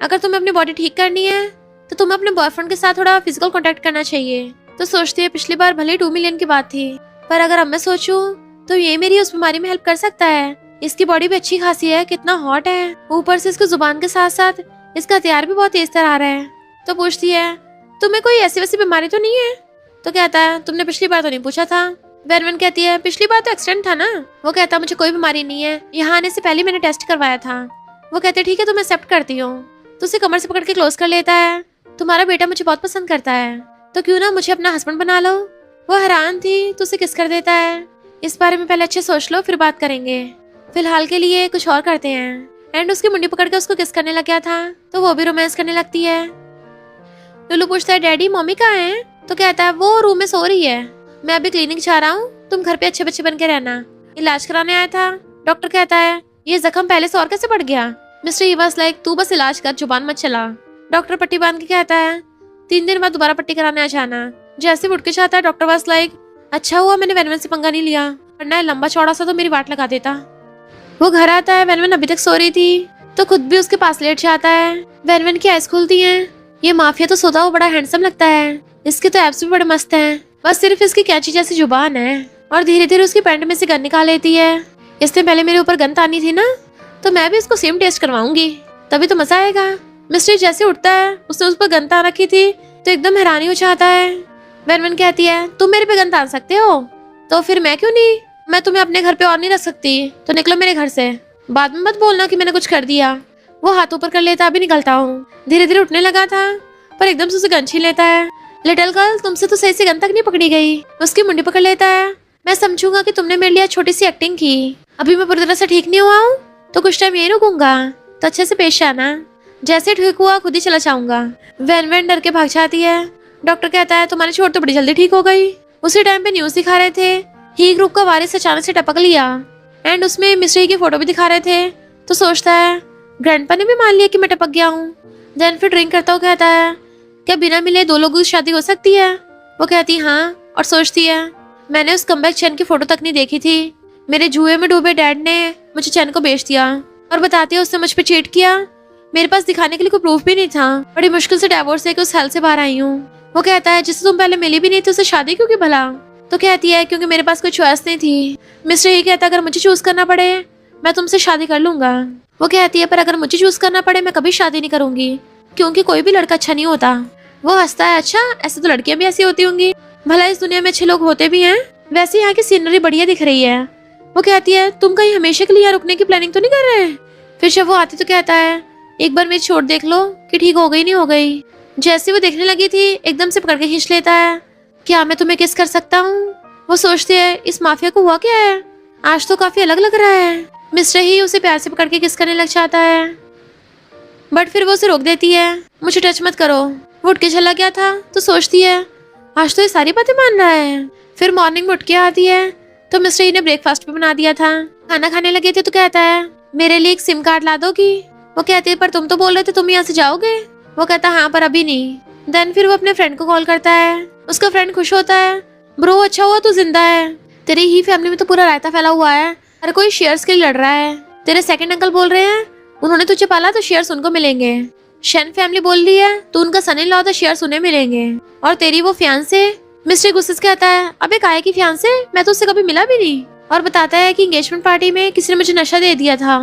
S2: अगर तुम्हें अपनी बॉडी ठीक करनी है तो तुम्हें अपने बॉयफ्रेंड के साथ थोड़ा फिजिकल कांटेक्ट करना चाहिए। तो सोचती है पिछली बार भले 2 मिलियन की बात थी पर अगर अब मैं सोचूं तो ये मेरी उस बीमारी में हेल्प कर सकता है। इसकी बॉडी भी अच्छी खासी है, कितना हॉट है, ऊपर से इसकी जुबान के साथ साथ इसका हथियार भी बहुत तेज तरार है। तो पूछती है तुम्हें कोई ऐसी वैसी बीमारी तो नहीं है? तो कहता है तुमने पिछली बार तो नहीं पूछा था। वेनवन कहती है पिछली बार तो एक्सीडेंट था ना। वो कहता है मुझे कोई बीमारी नहीं है, यहाँ आने से पहले मैंने टेस्ट करवाया था। वो कहते ठीक है तो मैं एक्सेप्ट करती हूँ। तो उसे कमर से पकड़ के क्लोज कर लेता है। तुम्हारा बेटा मुझे बहुत पसंद करता है तो क्यों ना मुझे अपना हस्बैंड बना लो। वो हैरान थी तो उसे किस कर देता है। इस बारे में पहले अच्छे सोच लो फिर बात करेंगे, फिलहाल के लिए कुछ और करते हैं। एंड उसकी मुंडी पकड़ के उसको किस करने लग गया था तो वो भी रोमांस करने लगती है। लुलू पूछता है डैडी मम्मी कहाँ है? तो कहता है वो रूम में सो रही है, मैं अभी क्लिनिक जा रहा हूँ, तुम घर पे अच्छे बच्चे बन के रहना। इलाज कराने आया था। डॉक्टर कहता है ये जख्म पहले से और कैसे बढ़ गया? मिस्टर ही वाज लाइक तू बस इलाज कर, जुबान मत चला। डॉक्टर पट्टी बांध के कहता है 3 दिन बाद दोबारा पट्टी कराने आ जाना। जैसे उठ के चाहता है डॉक्टर वाज लाइक अच्छा हुआ मैंने वेनवन से पंगा नहीं लिया वरना लंबा चौड़ा सा तो मेरी वाट लगा देता। वो घर आता है। वेनवन अभी तक सो रही थी तो खुद भी उसके पास लेट जाता है। वेनवन की आइज खुलती है। ये माफिया तो सोता हुआ बड़ा हैंडसम लगता है, इसके तो एब्स भी बड़े मस्त हैं, बस सिर्फ इसकी कैंची जैसी जुबान है। और धीरे धीरे उसकी पैंट में से गन निकाल लेती है। इसने पहले मेरे ऊपर गन तानी थी ना तो मैं भी इसको सेम टेस्ट करवाऊंगी, तभी तो मजा आएगा। मिस्टर जैसे उठता है, उसने उस पर गन तान रखी थी तो एकदम हैरानी हो जाता है। वेनवन कहती है तुम मेरे पे गन तान सकते हो तो फिर मैं क्यों नहीं? मैं तुम्हें अपने घर पे और नहीं रख सकती, तो निकलो मेरे घर से। बाद में मत बोलना कि मैंने कुछ कर दिया। वो हाथ ऊपर कर लेता अभी निकलता हूँ। धीरे धीरे उठने लगा था पर एकदम से उसे गन छीन लेता है। लिटिल गर्ल तुमसे तो सही से गन तक नहीं पकड़ी गई। उसकी मुंडी पकड़ लेता है। मैं समझूंगा कि तुमने मेरे लिए छोटी सी एक्टिंग की, अभी मैं पूरी तरह से ठीक नहीं हुआ हूँ तो कुछ टाइम यही रुकूंगा, तो अच्छे से पेश आना। जैसे ठीक हुआ खुद ही चला जाऊंगा। वेन डर के भाग जाती है। डॉक्टर कहता है तुम्हारी चोट तो बड़ी जल्दी ठीक हो गई। उसी टाइम पे न्यूज दिखा रहे थे ही ग्रुप का वारिस अचानक से टपक लिया एंड उसमें मिस्ट्री की फोटो भी दिखा रहे थे। तो सोचता है ग्रैंडपा ने भी मान लिया कि मैं टपक गया हूँ। देन फिर ड्रिंक करता हुआ कहता है क्या बिना मिले 2 लोगों की शादी हो सकती है? वो कहती हाँ और सोचती है मैंने उस कमबैक चैन की फोटो तक नहीं देखी थी। मेरे जुए में डूबे डैड ने मुझे चैन को बेच दिया और बताती है उसने मुझ पे चीट किया। मेरे पास दिखाने के लिए कोई प्रूफ भी नहीं था। बड़ी मुश्किल से डिवोर्स लेकर उस हेल से बाहर आई हूँ। वो कहता है जिससे तुम पहले मिली भी नहीं थी उससे शादी क्यों की भला? तो कहती है क्योंकि मेरे पास कोई चॉइस नहीं थी। मिस्टर ही कहता है अगर मुझे चूज करना पड़े मैं तुमसे शादी कर लूंगा। वो कहती है पर अगर मुझे चूज करना पड़े मैं कभी शादी नहीं करूंगी क्योंकि कोई भी लड़का अच्छा नहीं होता। वो हंसता है अच्छा ऐसे तो लड़कियां भी ऐसी होती होंगी, भला इस दुनिया में अच्छे लोग होते भी हैं। वैसे यहाँ की सीनरी बढ़िया दिख रही है। वो कहती है तुम कहीं हमेशा के लिए यहाँ रुकने की प्लानिंग तो नहीं कर रहे? फिर जब वो आती तो कहता है एक बार मेरी चोट देख लो कि ठीक हो गई नहीं हो गई। जैसे वो देखने लगी थी एकदम से पकड़ के खींच लेता है। क्या मैं तुम्हें किस कर सकता हूँ? वो सोचती है इस माफिया को हुआ क्या है, आज तो काफी अलग लग रहा है। मिस्टर ही उसे प्यार से पकड़ के किस करने लग जाता है बट फिर वो उसे रोक देती है। मुझे टच मत करो। वो उठ के चला गया था तो सोचती है आज तो ये सारी बातें मान रहा है। फिर मॉर्निंग में उठ के आती है तो मिस्टर ही ने ब्रेकफास्ट भी बना दिया था। खाना खाने लगे थे तो कहता है मेरे लिए एक सिम कार्ड ला दोगी? वो कहती है पर तुम तो बोल रहे थे तुम यहाँ से जाओगे। वो कहता हाँ पर अभी नहीं। देन फिर वो अपने फ्रेंड को कॉल करता है। उसका फ्रेंड खुश होता है ब्रो अच्छा हुआ तू जिंदा है। तेरी ही फैमिली में तो पूरा रायता फैला हुआ है, हर कोई शेयर्स के लिए लड़ रहा है। तेरे सेकंड अंकल बोल रहे हैं उन्होंने तुझे पाला तो शेयर्स उनको मिलेंगे। शन फैमिली बोल रही है तो उनका सन इन लॉ तो शेयर्स उन्हें मिलेंगे। और तेरी वो फियांसे। मिस्टर गुस्से से कहता है अबे काहे की फियांसे, मैं तो उससे कभी मिला भी नहीं। और बताता है कि एंगेजमेंट पार्टी में किसी ने मुझे नशा दे दिया था,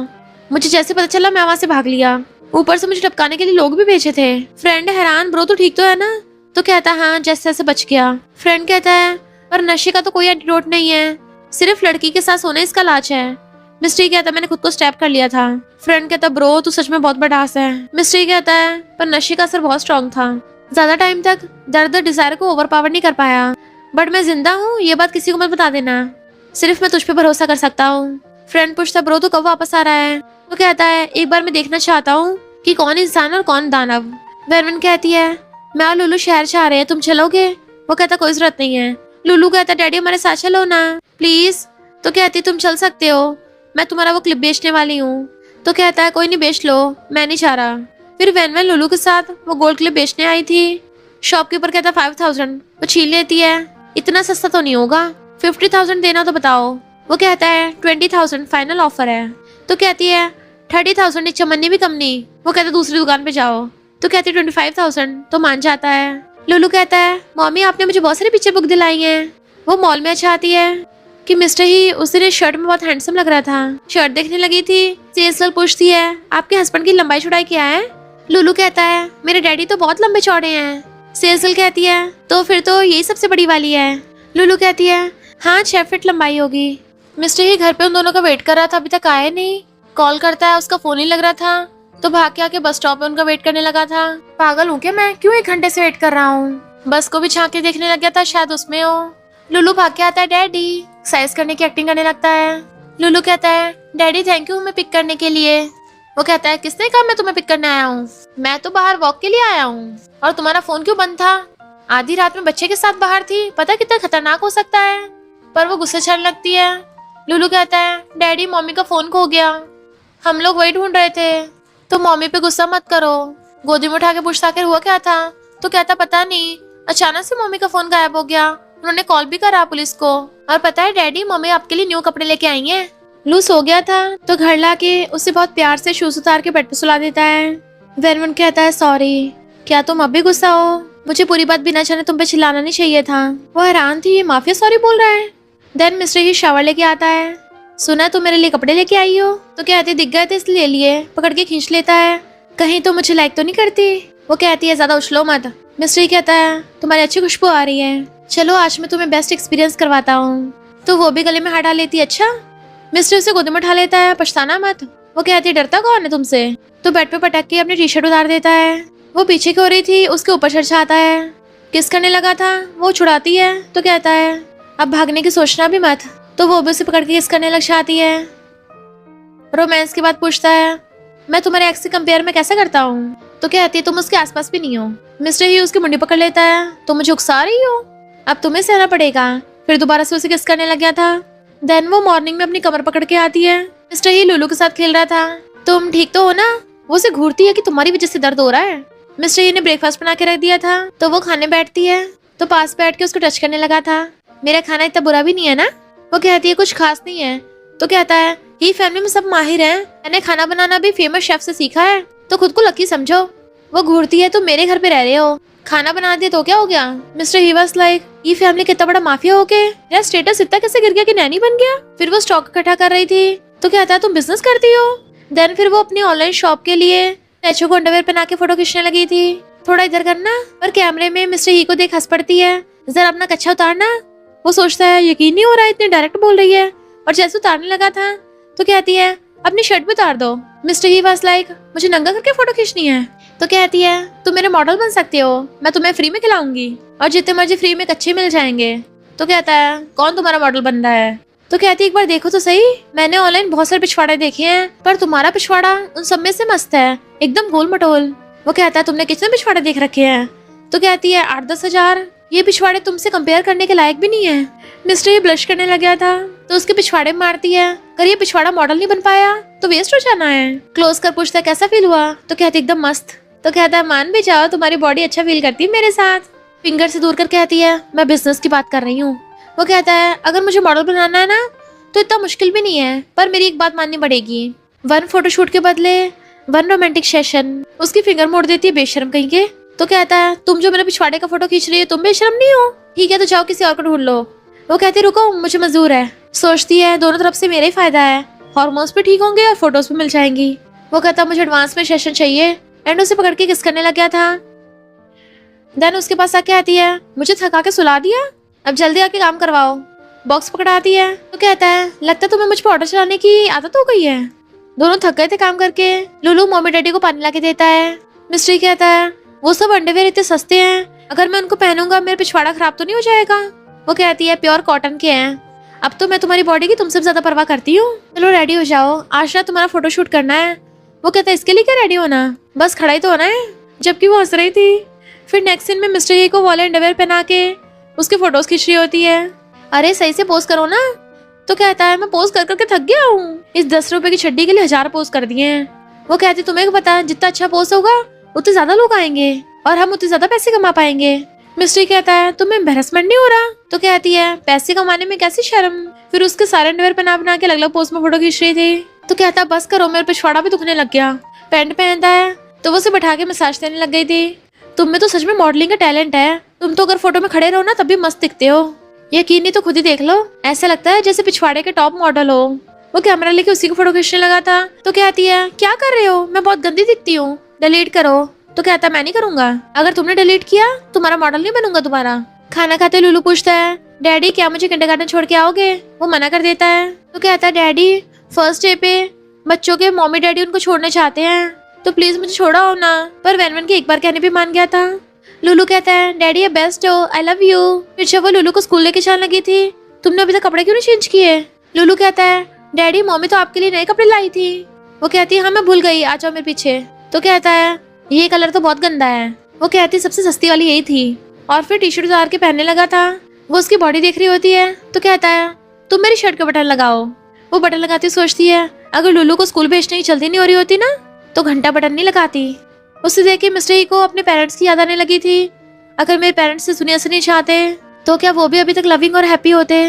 S2: मुझे जैसे पता चला मैं वहाँ से भाग लिया। ऊपर से मुझे टपकाने के लिए लोग भी भेजे थे। फ्रेंड हैरान ब्रो तो ठीक तो है ना? तो कहता है हाँ जैसे तैसे बच गया। फ्रेंड कहता है पर नशे का तो कोई एंटीडोट नहीं है, सिर्फ लड़की के साथ सोना इसका इलाज है। मिस्ट्री कहता है मैंने खुद को स्टैप कर लिया था। फ्रेंड कहता है ब्रो तू सच में बहुत बड़ास है। मिस्ट्री कहता है पर नशे का असर बहुत स्ट्रॉन्ग था, ज्यादा टाइम तक दर्द डिजायर को ओवरपावर नहीं कर पाया। बट मैं जिंदा हूँ, ये बात किसी को मत बता देना, सिर्फ मैं तुझ पे भरोसा कर सकता हूँ। फ्रेंड पूछता ब्रो तू कब वापस आ रहा है? तो कहता है एक बार मैं देखना चाहता हूँ कि कौन इंसान और कौन दानव। वेरवन कहती है मैं और लुलू शहर जा रहे हैं, तुम चलोगे? वो कहता कोई जरूरत नहीं है। लुलू कहता डैडी हमारे साथ चलो ना प्लीज। तो कहती तुम चल सकते हो, मैं तुम्हारा वो क्लिप बेचने वाली हूँ। तो कहता है कोई नहीं बेच लो, मैं नहीं चाह रहा। फिर वेनवेन लुलू के साथ वो गोल्ड क्लिप बेचने आई थी। शॉपकीपर कहता 5000। वो छीन लेती है, इतना सस्ता तो नहीं होगा, 50,000 देना तो बताओ। वो कहता है 20,000 फाइनल ऑफर है। तो कहती है 30,000 एक चमन्नी भी कम नहीं। वो कहता दूसरी दुकान पे जाओ। तो कहती है 25,000। तो मान जाता है। लुलू कहता है मम्मी आपने मुझे बहुत सारी पिक्चर बुक दिलाई है। वो मॉल में अच्छा आती है कि मिस्टर ही उस दिन शर्ट में बहुत हैंडसम लग रहा था। शर्ट देखने लगी थी, सेल्स गर्ल पूछती है आपके हस्बैंड की लंबाई चौड़ाई क्या है? लुलू कहता है मेरे डैडी तो बहुत लंबे चौड़े हैं। सेल्स गर्ल कहती है तो फिर तो यही सबसे बड़ी वाली है। लुलू कहती है हाँ 6 फीट लंबाई होगी। मिस्टर ही घर पे उन दोनों का वेट कर रहा था, अभी तक आए नहीं। कॉल करता है, उसका फोन ही लग रहा था, तो भाग के आके बस स्टॉप पे उनका वेट करने लगा था। पागल हूँ क्या मैं, क्यों 1 घंटे से वेट कर रहा हूँ? बस को भी झांक के देखने लग गया था, शायद उसमें हो। लुलू भाग के आता है, डैडी एक्सरसाइज करने की एक्टिंग करने लगता है। लुलू कहता है डैडी थैंक यू हमें पिक करने के लिए। वो कहता है किसने कहा मैं तुम्हें पिक करने आया हूँ? मैं तो बाहर वॉक के लिए आया हूँ। और तुम्हारा फोन क्यों बंद था? आधी रात में बच्चे के साथ बाहर थी, पता कितना खतरनाक हो सकता है। पर वो गुस्से चढ़ने लगती है। लुलू कहता है डैडी मम्मी का फोन खो गया, हम लोग वही ढूंढ रहे थे। तो मम्मी पे गुस्सा मत करो। गोदी में उठा के पूछता आखिर हुआ क्या था? तो कहता पता नहीं, अचानक से मम्मी का फोन गायब हो गया, उन्होंने कॉल भी करा पुलिस को। और पता है डैडी मम्मी आपके लिए न्यू कपड़े लेके आई हैं। लू सो गया था तो घर लाके उसे बहुत प्यार से शूज उतार के बेड पे सुला देता है। वेरवन कहता है सॉरी, क्या तुम अब भी गुस्सा हो? मुझे पूरी बात बिना जाने तुम पे चिल्लाना नहीं चाहिए था। वो हैरान थी, ये माफिया सॉरी बोल रहा है। देन मिस्टर ही शावर लेके आता है। सुना तुम मेरे लिए कपड़े लेके आई हो? तो कहते दिख गए थे इसलिए ले लिए। पकड़ के खींच लेता है, कहीं तो मुझे लाइक तो नहीं करती? वो कहती है ज्यादा उछलो मत। मिस्टर ही कहता है तुम्हारी अच्छी खुशबू आ रही है, चलो आज मैं तुम्हें बेस्ट एक्सपीरियंस करवाता हूँ। तो वो भी गले में हाथ डाल लेती है। अच्छा। मिस्टर उसे गोदी में उठा लेता है, पछताना मत। वो कहती है डरता कौन है तुमसे? तो बेड पे पटक के अपनी टी शर्ट उतार देता है। वो पीछे की हो रही थी, उसके ऊपर चढ़ जाता है, किस करने लगा था। वो छुड़ाती है तो कहता है अब भागने की सोचना भी मत। तो वो भी उसे पकड़ के किस करने लग जाती है। रोमांस के बाद पूछता है मैं तुम्हारे एक्स से कंपेयर में कैसे करता हूँ? तो कहती है तुम उसके आसपास भी नहीं हो। मिस्टर ही उसकी मुंडी पकड़ लेता है, तो मुझे उकसा रही हो, अब तुम्हें सहना पड़ेगा। फिर दोबारा से उसे किस करने लग गया था। देन वो मॉर्निंग में अपनी कमर पकड़ के आती है। मिस्टर ही लुलू के साथ खेल रहा था। तुम ठीक तो हो ना? वो उसे घूरती है कि तुम्हारी वजह से दर्द हो रहा है। मिस्टर ही ने ब्रेकफास्ट बना के रख दिया था, तो वो खाने बैठती है, तो पास बैठ के उसको टच करने लगा था। मेरा खाना इतना बुरा भी नहीं है ना? वो कहती है कुछ खास नहीं है। तो कहता है ही फैमिली में सब माहिर हैं, मैंने खाना बनाना भी फेमस शेफ से सीखा है, तो खुद को लकी समझो। वो घूरती है तुम मेरे घर पे रह रहे हो, खाना बना दिया तो क्या हो गया? मिस्टर ही वाज लाइक ये फैमिली कितना बड़ा माफिया हो के मेरा स्टेटस इतना कैसे गिर गया कि नैनी बन गया। फिर वो स्टॉक इकट्ठा कर रही थी, तो कहता है तुम बिजनेस करती हो? देन फिर वो अपनी ऑनलाइन शॉप के लिए नेचो को अंडरवेयर पहना के फोटो खींचने लगी थी। थोड़ा इधर करना। पर कैमरे में मिस्टर ही को देख हंस पड़ती है, जरा अपना कच्छा उतारना। वो सोचता है यकीन नहीं हो रहा है, इतने डायरेक्ट बोल रही है। और जैसे उतारने लगा था तो कहती है अपनी शर्ट भी उतार दो। मिस्टर ही वाज लाइक मुझे नंगा करके फोटो खींचनी है? तो कहती है तुम मेरे मॉडल बन सकते हो, मैं तुम्हें फ्री में खिलाऊंगी और जितने मर्जी फ्री में कच्चे मिल जाएंगे। तो कहता है कौन तुम्हारा मॉडल बन रहा है? तो कहती है एक बार देखो तो सही, मैंने ऑनलाइन बहुत सारे पिछवाड़े देखे हैं, पर तुम्हारा पिछवाड़ा उन सब में से मस्त है, एकदम गोल मटोल। वो कहता है तुमने कितने पिछवाड़े देख रखे हैं? तो कहती है 8-10 हजार। ये पिछवाड़े तुमसे कंपेयर करने के लायक भी नहीं है। मिस्टर ये ब्लश करने लग गया था, तो उसके पिछवाड़े में मारती है, अगर ये पिछवाड़ा मॉडल नहीं बन पाया तो वेस्ट हो जाना है। क्लोज कर पूछता है कैसा फील हुआ? तो कहती एकदम मस्त। तो कहता है मान भी जाओ तुम्हारी बॉडी अच्छा फील करती है मेरे साथ। फिंगर से दूर कर कहती है मैं बिजनेस की बात कर रही हूँ। वो कहता है अगर मुझे मॉडल बनाना है ना तो इतना मुश्किल भी नहीं है, पर मेरी एक बात माननी पड़ेगी, 1 फोटोशूट के बदले 1 रोमांटिक सेशन। उसकी फिंगर मोड़ देती है बेशर्म कहीं के। तो कहता है तुम जो मेरे पिछवाड़े का फोटो खींच रही हो तुम बेशर्म नहीं हो? ठीक है तो जाओ किसी और को ढूंढ लो। वो कहती रुको मुझे मंजूर है। सोचती है दोनों तरफ से मेरा ही फायदा है, हार्मोन्स भी ठीक होंगे और फोटोज भी मिल जाएंगी। वो कहता मुझे एडवांस में सेशन चाहिए एंड उसे पकड़ के किस करने लग गया था। देन उसके पास आके आती है मुझे थका के सुला दिया, अब जल्दी आके काम करवाओ। बॉक्स पकड़ाती है तो कहता है लगता है तुम्हें मुझ पर ऑर्डर चलाने की आदत हो गई है। दोनों थक गए थे काम करके। लुलू मम्मी डैडी को पानी लाके देता है। मिस्ट्री कहता है वो सब अंडरवेयर इतने सस्ते हैं, अगर मैं उनको पहनूंगा मेरा पिछवाड़ा खराब तो नहीं हो जाएगा? वो कहती है प्योर कॉटन के हैं, अब तो मैं तुम्हारी बॉडी की तुमसे ज्यादा परवाह करती हूँ। चलो रेडी हो जाओ, आज रात तुम्हारा फोटोशूट करना है। वो कहता है इसके लिए क्या रेडी होना, बस खड़ा ही तो होना है। जबकि वो हंस रही थी। फिर नेक्स्ट सीन में मिस्टर ये को वाले अंडरवेयर पहना के उसके फोटोज खींच रही होती है। अरे सही से पोज करो ना। तो कहता है मैं पोज कर करके थक गया हूँ, इस 10 रुपए की चड्डी के लिए 1000 पोज कर दिए हैं। वो कहती तुम्हें पता जितना अच्छा पोज होगा उतने ज्यादा लोग आएंगे और हम उतने ज्यादा पैसे कमा पाएंगे। मिस्ट्री कहता है तुम्हें एम्बैरेसमेंट नहीं हो रहा? तो कहती है पैसे कमाने में कैसी शर्म। फिर उसके सारे अंडरवेयर पहना बना के अलग अलग पोज में फोटो खींच रही थी। तो कहता है बस करो मेरे पिछवाड़ा भी दुखने लग गया। पैंट पहनता है तो वो उसे बैठा के मसाज देने लग गई थी। तुम में तो सच में मॉडलिंग का टैलेंट है, तुम तो अगर फोटो में खड़े रहो ना तब भी मस्त दिखते हो। यकीन नहीं तो खुद ही देख लो, ऐसा लगता है जैसे पिछवाड़े के टॉप मॉडल हो। वो कैमरा लेके उसी को फोटो खींचने लगा था। तो कहती है क्या कर रहे हो, मैं बहुत गंदी दिखती हूँ, डिलीट करो। तो कहता मैं नहीं करूंगा, अगर तुमने डिलीट किया तुम्हारा मॉडल नहीं बनूंगा तुम्हारा। खाना खाते लुलू पूछता है डैडी क्या मुझे किंडरगार्टन छोड़ के आओगे? वो मना कर देता है। तो कहता है डैडी फर्स्ट डे पे बच्चों के मम्मी डैडी उनको छोड़ने चाहते हैं, तो प्लीज मुझे छोड़ाओ ना। पर वैन के एक बार कहने पे मान गया था। लुलू कहता है डैडी ये बेस्ट हो, आई लव यू। फिर जब वो लुलू को स्कूल लेके जाने लगी थी तुमने अभी तक कपड़े क्यों नहीं चेंज किए? लुलू कहता है डैडी मम्मी तो आपके लिए नए कपड़े लाई थी। वो कहती है हाँ मैं भूल गई, आ जाओ मेरे पीछे। तो कहता है ये कलर तो बहुत गंदा है। वो कहती है सबसे सस्ती वाली यही थी, और फिर टी शर्ट उतार के पहनने लगा था। वो उसकी बॉडी देख रही होती है। तो कहता है तुम मेरी शर्ट का बटन लगाओ। वो बटन लगाती सोचती है अगर लुलू को स्कूल भेजने की जल्दी नहीं हो रही होती ना तो घंटा बटन नहीं लगाती। उसे देख के मिस्टर ई को अपने पेरेंट्स की याद आने लगी थी। अगर मेरे पेरेंट्स से दुनिया से नहीं चाहते तो क्या वो भी अभी तक लविंग और हैप्पी होते?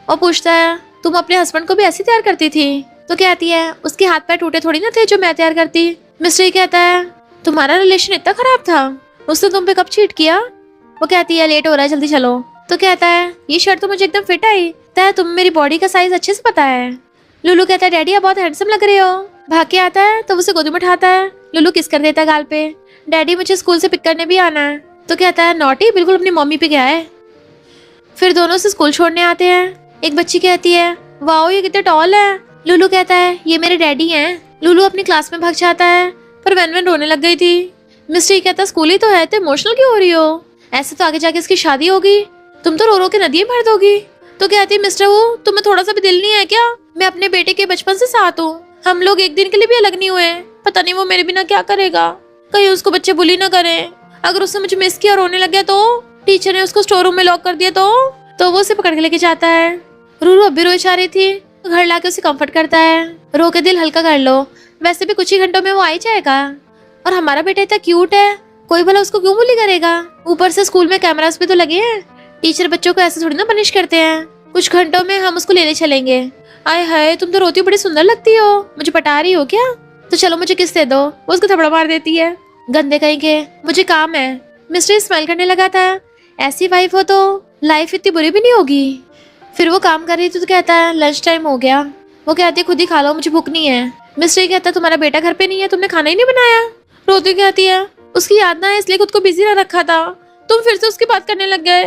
S2: और पूछता है तुम अपने हस्बैंड को भी ऐसी तैयार करती थी? तो कहती है उसके हाथ पैर टूटे थोड़ी ना थे जो मैं तैयार करती। मिस्टर ई कहता है तुम्हारा रिलेशन इतना खराब था, उसने तुम पे कब चीट किया? वो कहती है लेट हो रहा है जल्दी चलो। तो कहता है ये शर्ट तो मुझे एकदम फिट आई, तुम मेरी बॉडी का साइज अच्छे से पता है। लुलू कहता है डैडी आप बहुत हैंडसम लग रहे हो। भाग के आता है तो उसे गोदी में उठाता है। लुलू किस कर देता है गाल पे। डैडी मुझे स्कूल से पिक करने भी आना है। तो कहता है नॉटी बिल्कुल अपनी मम्मी पे गया है। फिर दोनों से स्कूल छोड़ने आते हैं। एक बच्ची कहती है वाओ ये कितने टॉल है। लुलू कहता है ये मेरे डैडी हैं। लुलू अपनी क्लास में भाग जाता है पर वैन रोने लग गई थी। मिस्टर कहता है स्कूल ही तो है, तो इमोशनल क्यों हो रही हो? ऐसे तो आगे जाके इसकी शादी होगी, तुम तो रो रो के नदियां भर दोगी। तो कहती मिस्टर वो तुम्हें थोड़ा सा भी दिल नहीं है क्या? मैं अपने बेटे के बचपन से साथ हूँ, हम लोग एक दिन के लिए भी अलग नहीं हुए। पता नहीं वो मेरे बिना क्या करेगा, कहीं उसको बच्चे बुली ना करें। अगर उसने मुझे मिस किया रोने लग गया तो टीचर ने उसको स्टोर रूम में लॉक कर दिया तो वो उसे पकड़ के लेके जाता है। रूरू अब भी रोई जा रही थी, घर लाके उसे कंफर्ट करता है। रो के दिल हल्का कर लो, वैसे भी कुछ ही घंटों में वो आ ही जाएगा। और हमारा बेटा इतना क्यूट है, कोई भला उसको क्यों बुली करेगा? ऊपर से स्कूल में कैमरास भी तो लगे हैं, टीचर बच्चों को ऐसे थोड़ी ना पनिश करते हैं। कुछ घंटों में हम उसको लेने चलेंगे। आए हाय तुम तो रोती बड़ी सुंदर लगती हो, मुझे पटा रही हो क्या? तो चलो मुझे किस दे दो। वो उसको थप्पड़ मार देती है। गंदे कहीं के, मुझे काम है। मिस्टर स्माइल करने लगा था, ऐसी वाइफ हो तो लाइफ इतनी बुरी भी नहीं होगी। फिर वो काम कर रही थी तो कहता है लंच टाइम हो गया। वो कहती है खुद ही खा लो, मुझे भूख नहीं है। मिस्टर कहता है तुम्हारा बेटा घर पे नहीं है, तुमने खाना ही नहीं बनाया। रोती कहती है उसकी याद ना है इसलिए खुद को बिजी न रखा था, तुम फिर से उसकी बात करने लग गए।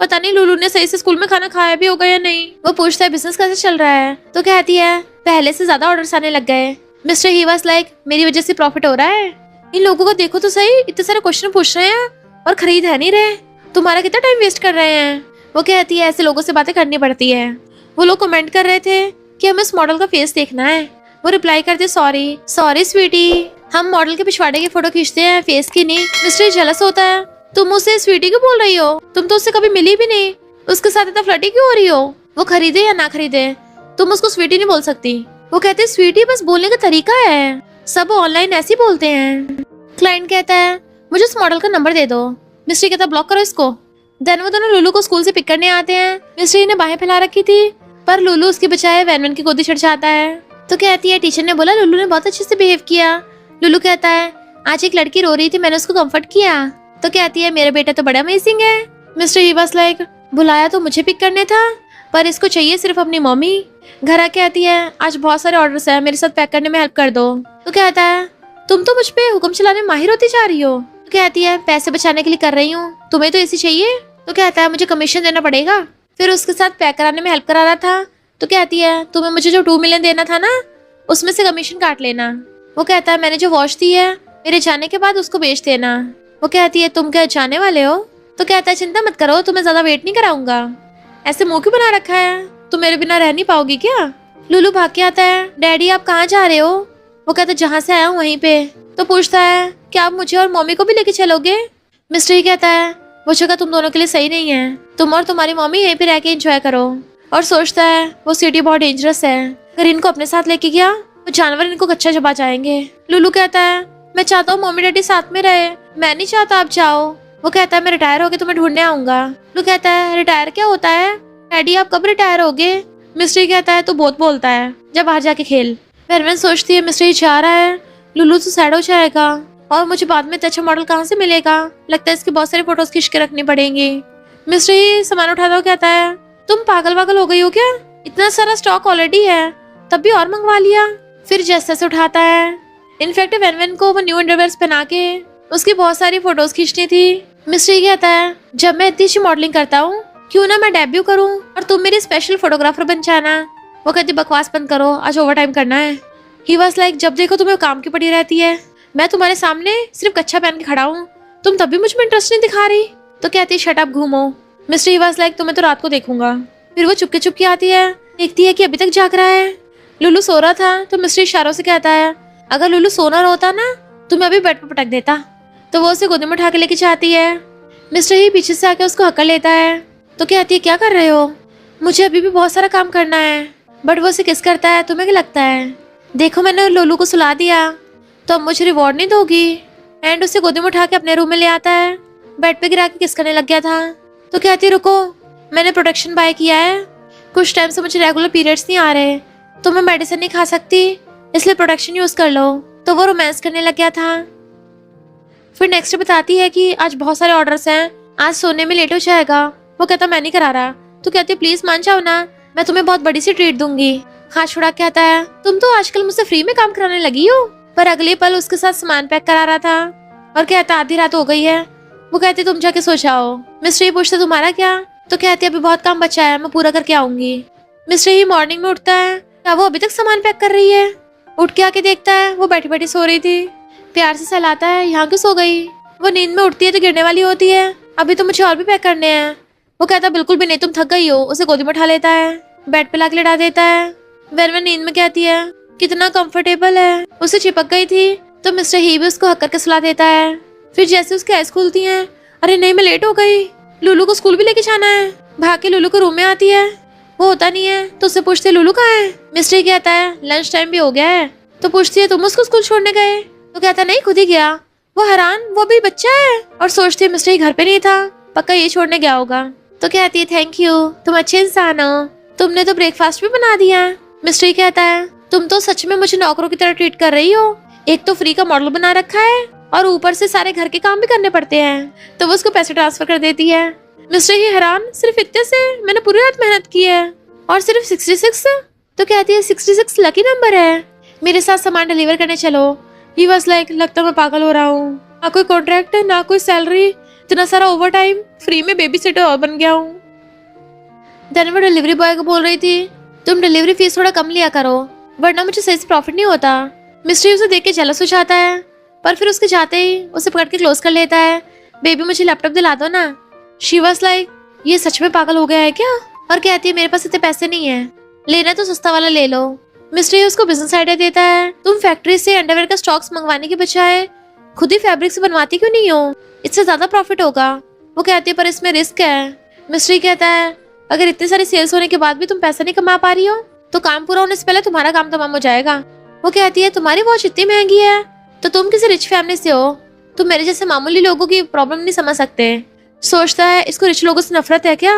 S2: पता नहीं लुलू ने सही से स्कूल में खाना खाया भी होगा या नहीं। वो पूछता है बिजनेस कैसे चल रहा है। तो कहती है पहले से ज्यादा ऑर्डर्स आने लग गए। मिस्टर ही वाज लाइक मेरी वजह से प्रॉफिट हो रहा है। इन लोगों को देखो तो सही, इतने सारे क्वेश्चन पूछ रहे हैं और खरीद है नहीं रहे, तुम्हारा कितना टाइम वेस्ट कर रहे हैं। वो कहती है ऐसे लोगों से बातें करनी पड़ती है। वो लोग कमेंट कर रहे थे कि हमें इस मॉडल का फेस देखना है। वो रिप्लाई करते सॉरी सॉरी स्वीटी, हम मॉडल के पिछवाड़े की फोटो खींचते हैं, फेस की नहीं। मिस्टर जेलस होता है, तुम उसे स्वीटी क्यों बोल रही हो? तुम तो उससे कभी मिली भी नहीं, उसके साथ इतना फ्लर्टी क्यों हो रही हो? वो खरीदे या ना खरीदे तुम उसको स्वीटी नहीं बोल सकती। वो कहते स्वीटी बस बोलने का तरीका है, सब ऑनलाइन ऐसे ही बोलते हैं। क्लाइंट कहता है मुझे उस मॉडल का नंबर दे दो। मिस्टर कहता ब्लॉक करो इसको। देन वो दोनों लुलू को स्कूल से पिक करने आते हैं। मिस्टर ई ने बाहें फैला रखी थी पर लुलू उसकी बजाय वैन की गोदी चढ़ जाता है। तो कहती है टीचर ने बोला लुलू ने बहुत अच्छे से बिहेव किया। लुलू कहता है आज एक लड़की रो रही थी, मैंने उसको कंफर्ट किया। तो कहती है मेरा बेटा तो बड़ा अमेजिंग है। मिस्टर ई वाज लाइक बुलाया तो मुझे पिक करने था पर इसको चाहिए सिर्फ अपनी मम्मी। घर आके कहती है आज बहुत सारे ऑर्डर्स हैं, मेरे साथ पैक करने में हेल्प कर दो। तो कहता है तुम तो मुझ पे हुक्म चलाने में माहिर होती जा रही हो। तो कहती है पैसे बचाने के लिए कर रही हूँ, तुम्हें तो ऐसी चाहिए। तो कहता है मुझे कमीशन देना पड़ेगा। फिर उसके साथ पैक कराने में हेल्प करा रहा था। तो कहती है तुम्हें मुझे जो 2 मिलियन देना था ना उसमें से कमीशन काट लेना। वो कहता है मैंने जो वॉच दी है मेरे जाने के बाद उसको बेच देना। वो कहती है तुम क्या जाने वाले हो। तो कहता है चिंता मत करो, तुम्हें ज्यादा वेट नहीं कराऊंगा। ऐसे मुंह क्यों बना रखा है, तुम मेरे बिना रह नहीं पाओगी क्या। लुलू भाग के आता है डैडी आप कहाँ जा रहे हो। वो कहता है जहाँ से आया हूँ वहीं पे। तो पूछता है क्या आप मुझे और मम्मी को भी लेके चलोगे। मिस्टर ही कहता है वो जगह तुम दोनों के लिए सही नहीं है, तुम और तुम्हारी मम्मी यहीं पे रह के एंजॉय करो। और सोचता है वो सिटी बहुत डेंजरस है, अगर इनको अपने साथ लेके गया तो जानवर इनको कच्चा चबा जाएंगे। लुलू कहता है मैं चाहता हूँ मम्मी डैडी साथ में रहे, मैं नहीं चाहता आप जाओ। वो कहता है मैं रिटायर होके तुम्हें ढूंढने आऊंगा। लुलू कहता है रिटायर क्या होता है डैडी, आप कब रिटायर होगे। मिस्टर कहता है तू बहुत बोलता है, जब बाहर जाके खेल। वेरवन सोचती है मिस्टर जा रहा है, लुलू तो सैड हो जाएगा और मुझे बाद में इतना अच्छा मॉडल कहाँ से मिलेगा, लगता है इसकी बहुत सारी फोटोज खींच के रखनी पड़ेंगी। मिस्टर ही सामान उठाता हुआ कहता है तुम पागल वागल हो गई हो क्या, इतना सारा स्टॉक ऑलरेडी है, तब भी और मंगवा लिया। फिर जैसे से उठाता है। इनफैक्ट वेनवेन को वो न्यू अंडरवेयर्स पहना के उसकी बहुत सारी फोटोज खींचनी थी। मिस्टर कहता है जब मैं इतनी अच्छी मॉडलिंग करता हूँ क्यों ना मैं डेब्यू करूँ और तुम मेरी स्पेशल फोटोग्राफर बन जाना। वो कहती बकवास बंद करो, आज ओवर टाइम करना है। ही वाज लाइक जब देखो तुम्हें काम की पड़ी रहती है, मैं तुम्हारे सामने सिर्फ कच्छा पहन के खड़ा हूँ, तुम तब भी मुझ में इंटरेस्ट नहीं दिखा रही। तो कहती शट अप घूमो। मिस्टर ही वाज लाइक तुम्हें तो रात को देखूंगा। फिर वो चुपके चुपके आती है, देखती है कि अभी तक जाग रहा है। लुलू सो रहा था तो मिस्टर इशारों से कहता है अगर लुलू सोना होता ना तो मैं अभी बेड पर पटक देता। तो वो उसे गोदी में उठा के लेके जाती है। मिस्टर ही पीछे से आके उसको हक्का लेता है। तो कहती है क्या कर रहे हो, मुझे अभी भी बहुत सारा काम करना है। बट वो उसे किस करता है, तुम्हें क्या लगता है, देखो मैंने लुलू को सुला दिया तो अब मुझे रिवॉर्ड नहीं दोगी। एंड उसे गोदी में उठा के अपने रूम में ले आता है, बेड पे गिरा के किस करने लग गया था। तो कहती रुको मैंने प्रोटेक्शन बाय किया है, कुछ टाइम से मुझे रेगुलर पीरियड्स नहीं आ रहे तो मैं मेडिसिन नहीं खा सकती, इसलिए प्रोटेक्शन यूज कर लो। तो वो रोमांस करने लग गया था। फिर नेक्स्ट बताती है कि आज बहुत सारे ऑर्डर्स हैं, आज सोने में लेट हो जाएगा। वो कहता मैं नहीं करा रहा। तो कहती प्लीज मान जाओ ना, मैं तुम्हें बहुत बड़ी सी ट्रीट दूंगी। हाथ छुड़ा के आता है तुम तो आजकल मुझसे फ्री में काम कराने लगी हो। पर अगले पल उसके साथ सामान पैक करा रहा था और कहता आधी रात हो गई है। वो कहती तुम जाके सो जाओ। मिस्टर ही पूछता तुम्हारा क्या। तो कहती अभी बहुत काम बचा है, मैं पूरा करके आऊंगी। मिस्टर ही मॉर्निंग में उठता है, क्या वो अभी तक सामान पैक कर रही है। उठ के आके देखता है वो बैठी बैठी सो रही थी। प्यार से सहलाता है यहाँ क्यों सो गई। वो नींद में उठती है तो गिरने वाली होती है, अभी तो मुझे और भी पैक करने हैं। वो कहता बिल्कुल भी नहीं, तुम थक गई हो। उसे गोदी में उठा लेता है, बेड पे लाके लेटा देता है। वेरवन नींद में कहती है कितना कंफर्टेबल है। उसे चिपक गई थी तो मिस्टर ही भी उसको हक करके सुला देता है। फिर जैसे उसकी आइज खुलती हैं, अरे नहीं मैं लेट हो गई, लुलू को स्कूल भी लेके जाना है। भाग के लुलू को रूम में आती है, वो होता नहीं है तो उससे पूछती है लुलू कहाँ है। मिस्टर कहता है लंच टाइम भी हो गया है। तो पूछती है तुम उसको स्कूल छोड़ने गए। तो कहता नहीं खुद ही गया। वो हैरान, वो भी बच्चा है, और सोचती है मिस्टर घर पे नहीं था, पक्का ये छोड़ने गया होगा। तो कहती है थैंक यू, तुम अच्छे इंसान हो, तुमने तो ब्रेकफास्ट भी बना दिया। मिस्टर कहता है तुम तो सच में मुझे नौकरों की तरह ट्रीट कर रही हो, एक तो फ्री का मॉडल बना रखा है और ऊपर से सारे घर के काम भी करने पड़ते हैं। तो वो उसको पैसे ट्रांसफर कर देती है। मिस्टर ही हैरान, सिर्फ इतने से मैंने पूरी रात मेहनत की है और सिर्फ 66। तो कहती है 66 लकी नंबर है, मेरे साथ सामान डिलीवर करने चलो। ही वाज लाइक लगता मैं पागल हो रहा हूँ, ना कोई कॉन्ट्रैक्ट ना कोई सैलरी, इतना सारा ओवर टाइम, फ्री में बेबी सिटर और बन गया हूँ। देन वो डिलीवरी बॉय को बोल रही थी तुम डिलीवरी फीस थोड़ा कम लिया करो वरना मुझे सही से प्रॉफिट नहीं होता। मिस्टर उसे देख के जेलस हो जाता है, पर फिर उसके जाते ही उसे पकड़ के क्लोज कर लेता है। बेबी मुझे लैपटॉप दिला दो ना। शी वाज लाइक ये सच में पागल हो गया है क्या। और कहती है मेरे पास इतने पैसे नहीं है, लेना तो सस्ता वाला ले लो। मिस्टर उसको बिजनेस आइडिया देता है, तुम फैक्ट्री से अंडरवेयर का स्टॉक्स मंगवाने के बजाय खुद ही फैब्रिक से बनवाती क्यों नहीं हो, इससे ज्यादा प्रॉफिट होगा। वो कहती है पर इसमें रिस्क है। मिस्टर कहता है अगर इतनी सारी सेल्स होने के बाद भी तुम पैसा नहीं कमा पा रही हो तो काम पूरा होने से पहले तुम्हारा काम तमाम हो जाएगा। वो कहती है तुम्हारी वॉच इतनी महंगी है तो तुम किसी रिच फैमिली से हो, तुम मेरे जैसे मामूली लोगों की प्रॉब्लम नहीं समझ सकते। सोचता है इसको रिच लोगों से नफरत है क्या,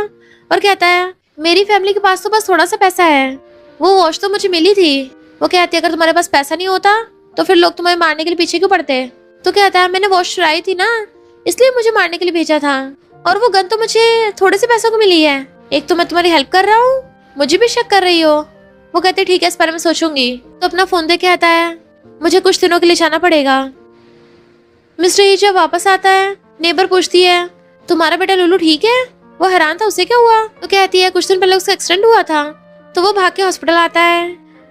S2: और कहता है मेरी फैमिली के पास तो बस थोड़ा सा पैसा है, वो वॉच तो मुझे मिली थी। वो कहती है अगर तुम्हारे पास पैसा नहीं होता तो फिर लोग तुम्हें मारने के लिए पीछे क्यों पड़ते। तो कहता है मैंने वॉच चुराई थी ना, इसलिए मुझे मारने के लिए भेजा था, और वो गन तो मुझे थोड़े से पैसों को मिली है। एक तो मैं तुम्हारी हेल्प कर रहा हूँ, मुझे भी शक कर रही हो। वो कहते ठीक है, इस बारे में सोचूंगी। तो अपना फोन दे के आता है मुझे कुछ दिनों के लिए जाना पड़ेगा। मिस्टर ही जब वापस आता है, नेबर पूछती है तुम्हारा बेटा लुलू ठीक है। वो हैरान था उसे क्या हुआ। तो कहती है कुछ दिन पहले उसका एक्सीडेंट हुआ था। तो वो भाग के हॉस्पिटल आता है।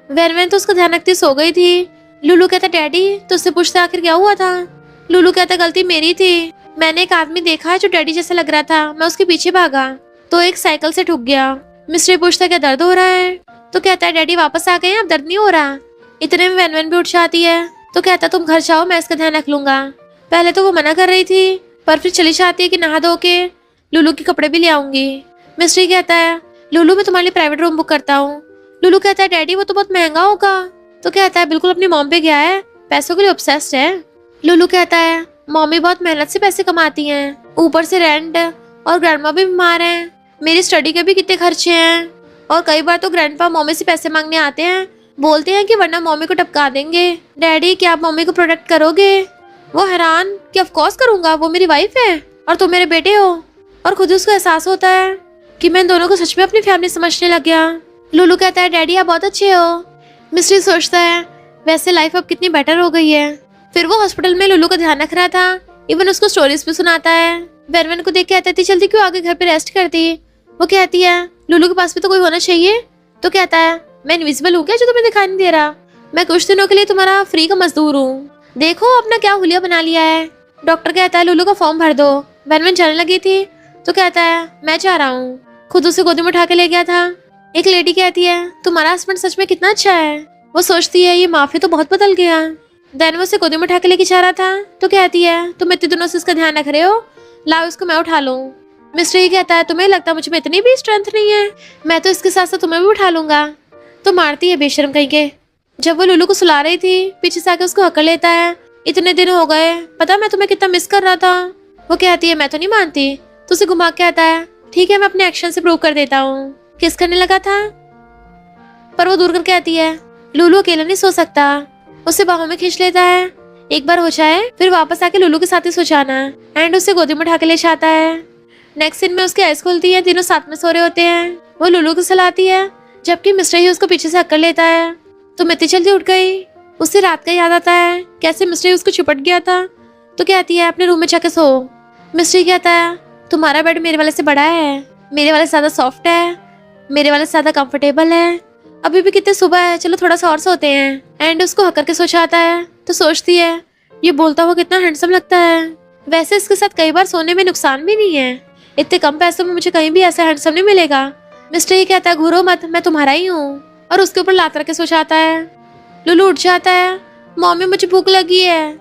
S2: वैन तो उसका ध्यान रखती सो गई थी। लुलू कहता डैडी, तो उससे पूछता आखिर क्या हुआ था। लुलू कहता गलती मेरी थी, मैंने एक आदमी देखा है जो डैडी जैसा लग रहा था, मैं उसके पीछे भागा तो एक साइकिल से ठुक गया। मिस्टर पूछता क्या दर्द हो रहा है। तो कहता है डैडी वापस आ गए हैं, अब दर्द नहीं हो रहा। इतने में वैन भी उठ जाती है। तो कहता तुम घर जाओ, मैं इसका ध्यान रख लूंगा। पहले तो वो मना कर रही थी, पर फिर चली जाती है कि नहा धो के लुलू के कपड़े भी ले आऊंगी। मिस्ट्री कहता है लुलू मैं तुम्हारे लिए प्राइवेट रूम बुक करता हूँ। लुलू कहता है डैडी वो तो बहुत महंगा होगा। तो कहता है बिल्कुल अपनी मॉम पे गया है, पैसों के लिए ऑब्सेस्ड है। लुलू कहता है मॉमी बहुत मेहनत से पैसे कमाती हैं, ऊपर से रेंट, और ग्रैंडमा भी बीमार हैं, मेरी स्टडी के भी कितने खर्चे हैं, और कई बार तो ग्रैंडपा मॉमी से पैसे मांगने आते हैं, बोलते हैं कि वरना मॉमी को टपका देंगे। डैडी क्या आप मॉमी को प्रोटेक्ट करोगे। वो हैरान कि ऑफ कोर्स करूंगा, वो मेरी वाइफ है और तुम मेरे बेटे हो। और खुद उसको एहसास होता है कि मैं इन दोनों को सच में अपनी फैमिली समझने लग गया। लुलू कहता है डैडी आप बहुत अच्छे हो। मिस्ट्री सोचता है वैसे लाइफ अब कितनी बेटर हो गई है। फिर वो हॉस्पिटल में लुलू का ध्यान रख रहा था, इवन उसको स्टोरीज भी सुनाता है। वेरवन को देख के कहती जल्दी क्यों आगे घर पे रेस्ट करती। वो कहती है लुलू के पास भी तो कोई होना चाहिए। तो कहता है मैं इनविजिबल हूँ क्या जो तुम्हें दिखाई नहीं दे रहा, मैं कुछ दिनों के लिए तुम्हारा फ्री का मजदूर हूँ, देखो अपना क्या हुलिया बना लिया है। डॉक्टर कहता है लुलू का फॉर्म भर दो। वेरवन जाने लगी थी तो कहता है मैं जा रहा हूँ, खुद उसे गोदी में उठा के ले गया था। एक लेडी कहती है तुम्हारा हस्बैंड सच में कितना अच्छा है। वो सोचती है ये माफी तो बहुत बदल गया। देन वो उसे गोदी में उठा के लेके जा रहा था तो कहती है तुम इतने दिनों से इसका ध्यान रख रहे हो, लाओ इसको मैं उठा लूं। मिस्टर ही कहता है तुम्हें लगता मुझ में इतनी भी स्ट्रेंथ नहीं है, मैं तो इसके साथ साथ तुम्हें भी उठा लूंगा। तो मारती है बेशर्म कहीं के। जब वो लुलू को सुला रही थी पीछे से आके उसको हकड़ लेता है इतने दिन हो गए, पता मैं तुम्हें कितना मिस कर रहा था। वो कहती है मैं तो नहीं मानती। तो उसे घुमा के आता है ठीक है मैं अपने एक्शन से प्रूव कर देता हूँ। किस करने लगा था, पर वो दूर करके आती है लुलू अकेला नहीं सो सकता। उसे बाहों में खींच लेता है, एक बार हो जाए फिर वापस आके लुलू के साथ ही सो जाना, एंड उसे गोदी में उठा के ले जाता है। नेक्स्ट सीन में उसकी आइज खुलती है, तीनों साथ में सो रहे होते हैं। वो लुलू को सहलाती है जबकि मिस्टर ही उसको पीछे से हक्कर लेता है। तो मित्ती जल्दी उठ गई। उसे रात का याद आता है कैसे मिस्टर उसको चिपट गया था। तो कहती है अपने रूम में जाके सो। मिस्टर कहता है तुम्हारा बेड मेरे वाले से बड़ा है, मेरे वाले से ज्यादा सॉफ्ट है, मेरे वाले से ज्यादा कंफर्टेबल है, अभी भी कितने सुबह है, चलो थोड़ा सा और सोते हैं। एंड उसको हक करके सो जाता है। तो सोचती है ये बोलता हुआ कितना हैंडसम लगता है, वैसे इसके साथ कई बार सोने में नुकसान भी नहीं है, इतने कम पैसों में मुझे कहीं भी ऐसा हैंडसम नहीं मिलेगा। मिस्टर ही कहता है घूरो मत, मैं तुम्हारा ही हूँ, और उसके ऊपर लात रख के सो जाता है। लुलू उठ जाता है मम्मी मुझे भूख लगी है।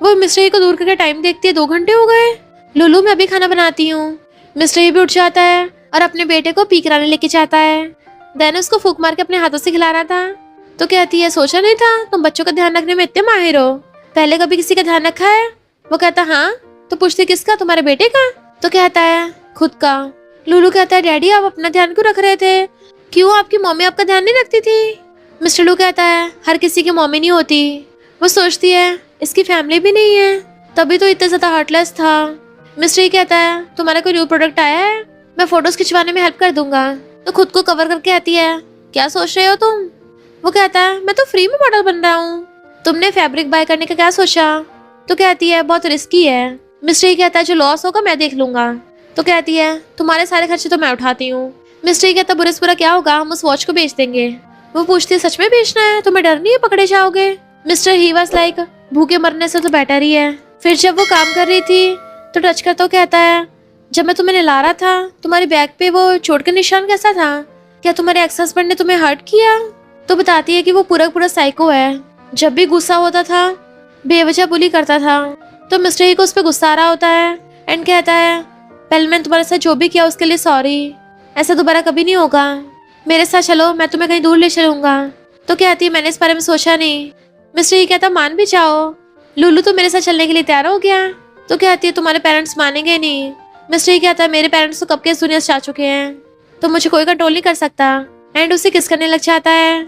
S2: वो मिस्टर ही को दूर करके टाइम देखती है 2 घंटे हो गए। लुलू मैं अभी खाना बनाती हूँ। मिस्टर ही भी उठ जाता है और अपने बेटे को पी कराने लेके जाता है। देन उसको फूक मार के अपने हाथों से खिला रहा था। तो कहती है सोचा नहीं था तुम बच्चों का ध्यान रखने में इतने माहिर हो, पहले कभी किसी का ध्यान रखा है। वो कहता हाँ। तो पूछती किसका, तुम्हारे बेटे का। तो कहता है खुद का। लुलू कहता है डैडी आप अपना ध्यान क्यों रख रहे थे, क्यों आपकी मम्मी आपका ध्यान नहीं रखती थी। मिस्टर लू कहता है हर किसी की मम्मी नहीं होती। वो सोचती है इसकी फैमिली भी नहीं है, तभी तो इतना ज्यादा हार्टलेस था। मिस्टर ही कहता है तुम्हारा कोई न्यू प्रोडक्ट आया है, मैं फोटोज खिंचवाने में हेल्प कर दूंगा। तो खुद को कवर करके आती है क्या सोच रहे हो तुम। वो कहता है मैं तो फ्री में मॉडल बन रहा हूँ, तुमने फैब्रिक बाय करने का क्या सोचा। तो कहती है बहुत रिस्की है। मिस्टर ही कहता है जो लॉस होगा मैं देख लूंगा। तो कहती है तुम्हारे सारे खर्चे तो मैं उठाती हूँ। मिस्टर ही कहता बुरे से बुरा क्या होगा, हम उस वॉच को बेच देंगे। वो पूछती है सच में बेचना है, तुम्हें डर नहीं है पकड़े जाओगे। मिस्टर ही वाज लाइक भूखे मरने से तो बेटर ही है। फिर जब वो काम कर रही थी तो टच करता कहता है जब मैं तुम्हें ला रहा था तुम्हारी बैग पे वो चोट का निशान कैसा था, क्या तुम्हारे एक्स हस्बैंड ने तुम्हें हर्ट किया। तो बताती है कि वो पूरा साइको है, जब भी गुस्सा होता था बेवजह बुली करता था। तो मिस्टर ही को उस पर गुस्सा आ रहा होता है एंड कहता है पहले मैंने तुम्हारे साथ जो भी किया उसके लिए सॉरी, ऐसा दोबारा कभी नहीं होगा, मेरे साथ चलो मैं तुम्हें कहीं दूर ले चलूंगा। तो कहती है मैंने इस बारे में सोचा नहीं। मिस्टर ही कहता मान भी जाओ, लुलू तो मेरे साथ चलने के लिए तैयार हो गया। तो कहती है तुम्हारे पेरेंट्स मानेंगे नहीं। मिस्टर ही कहता है मेरे पेरेंट्स तो कब के इस दुनिया से जा चुके हैं, तो मुझे कोई कंट्रोल नहीं कर सकता। एंड उसे किस करने लग जाता है।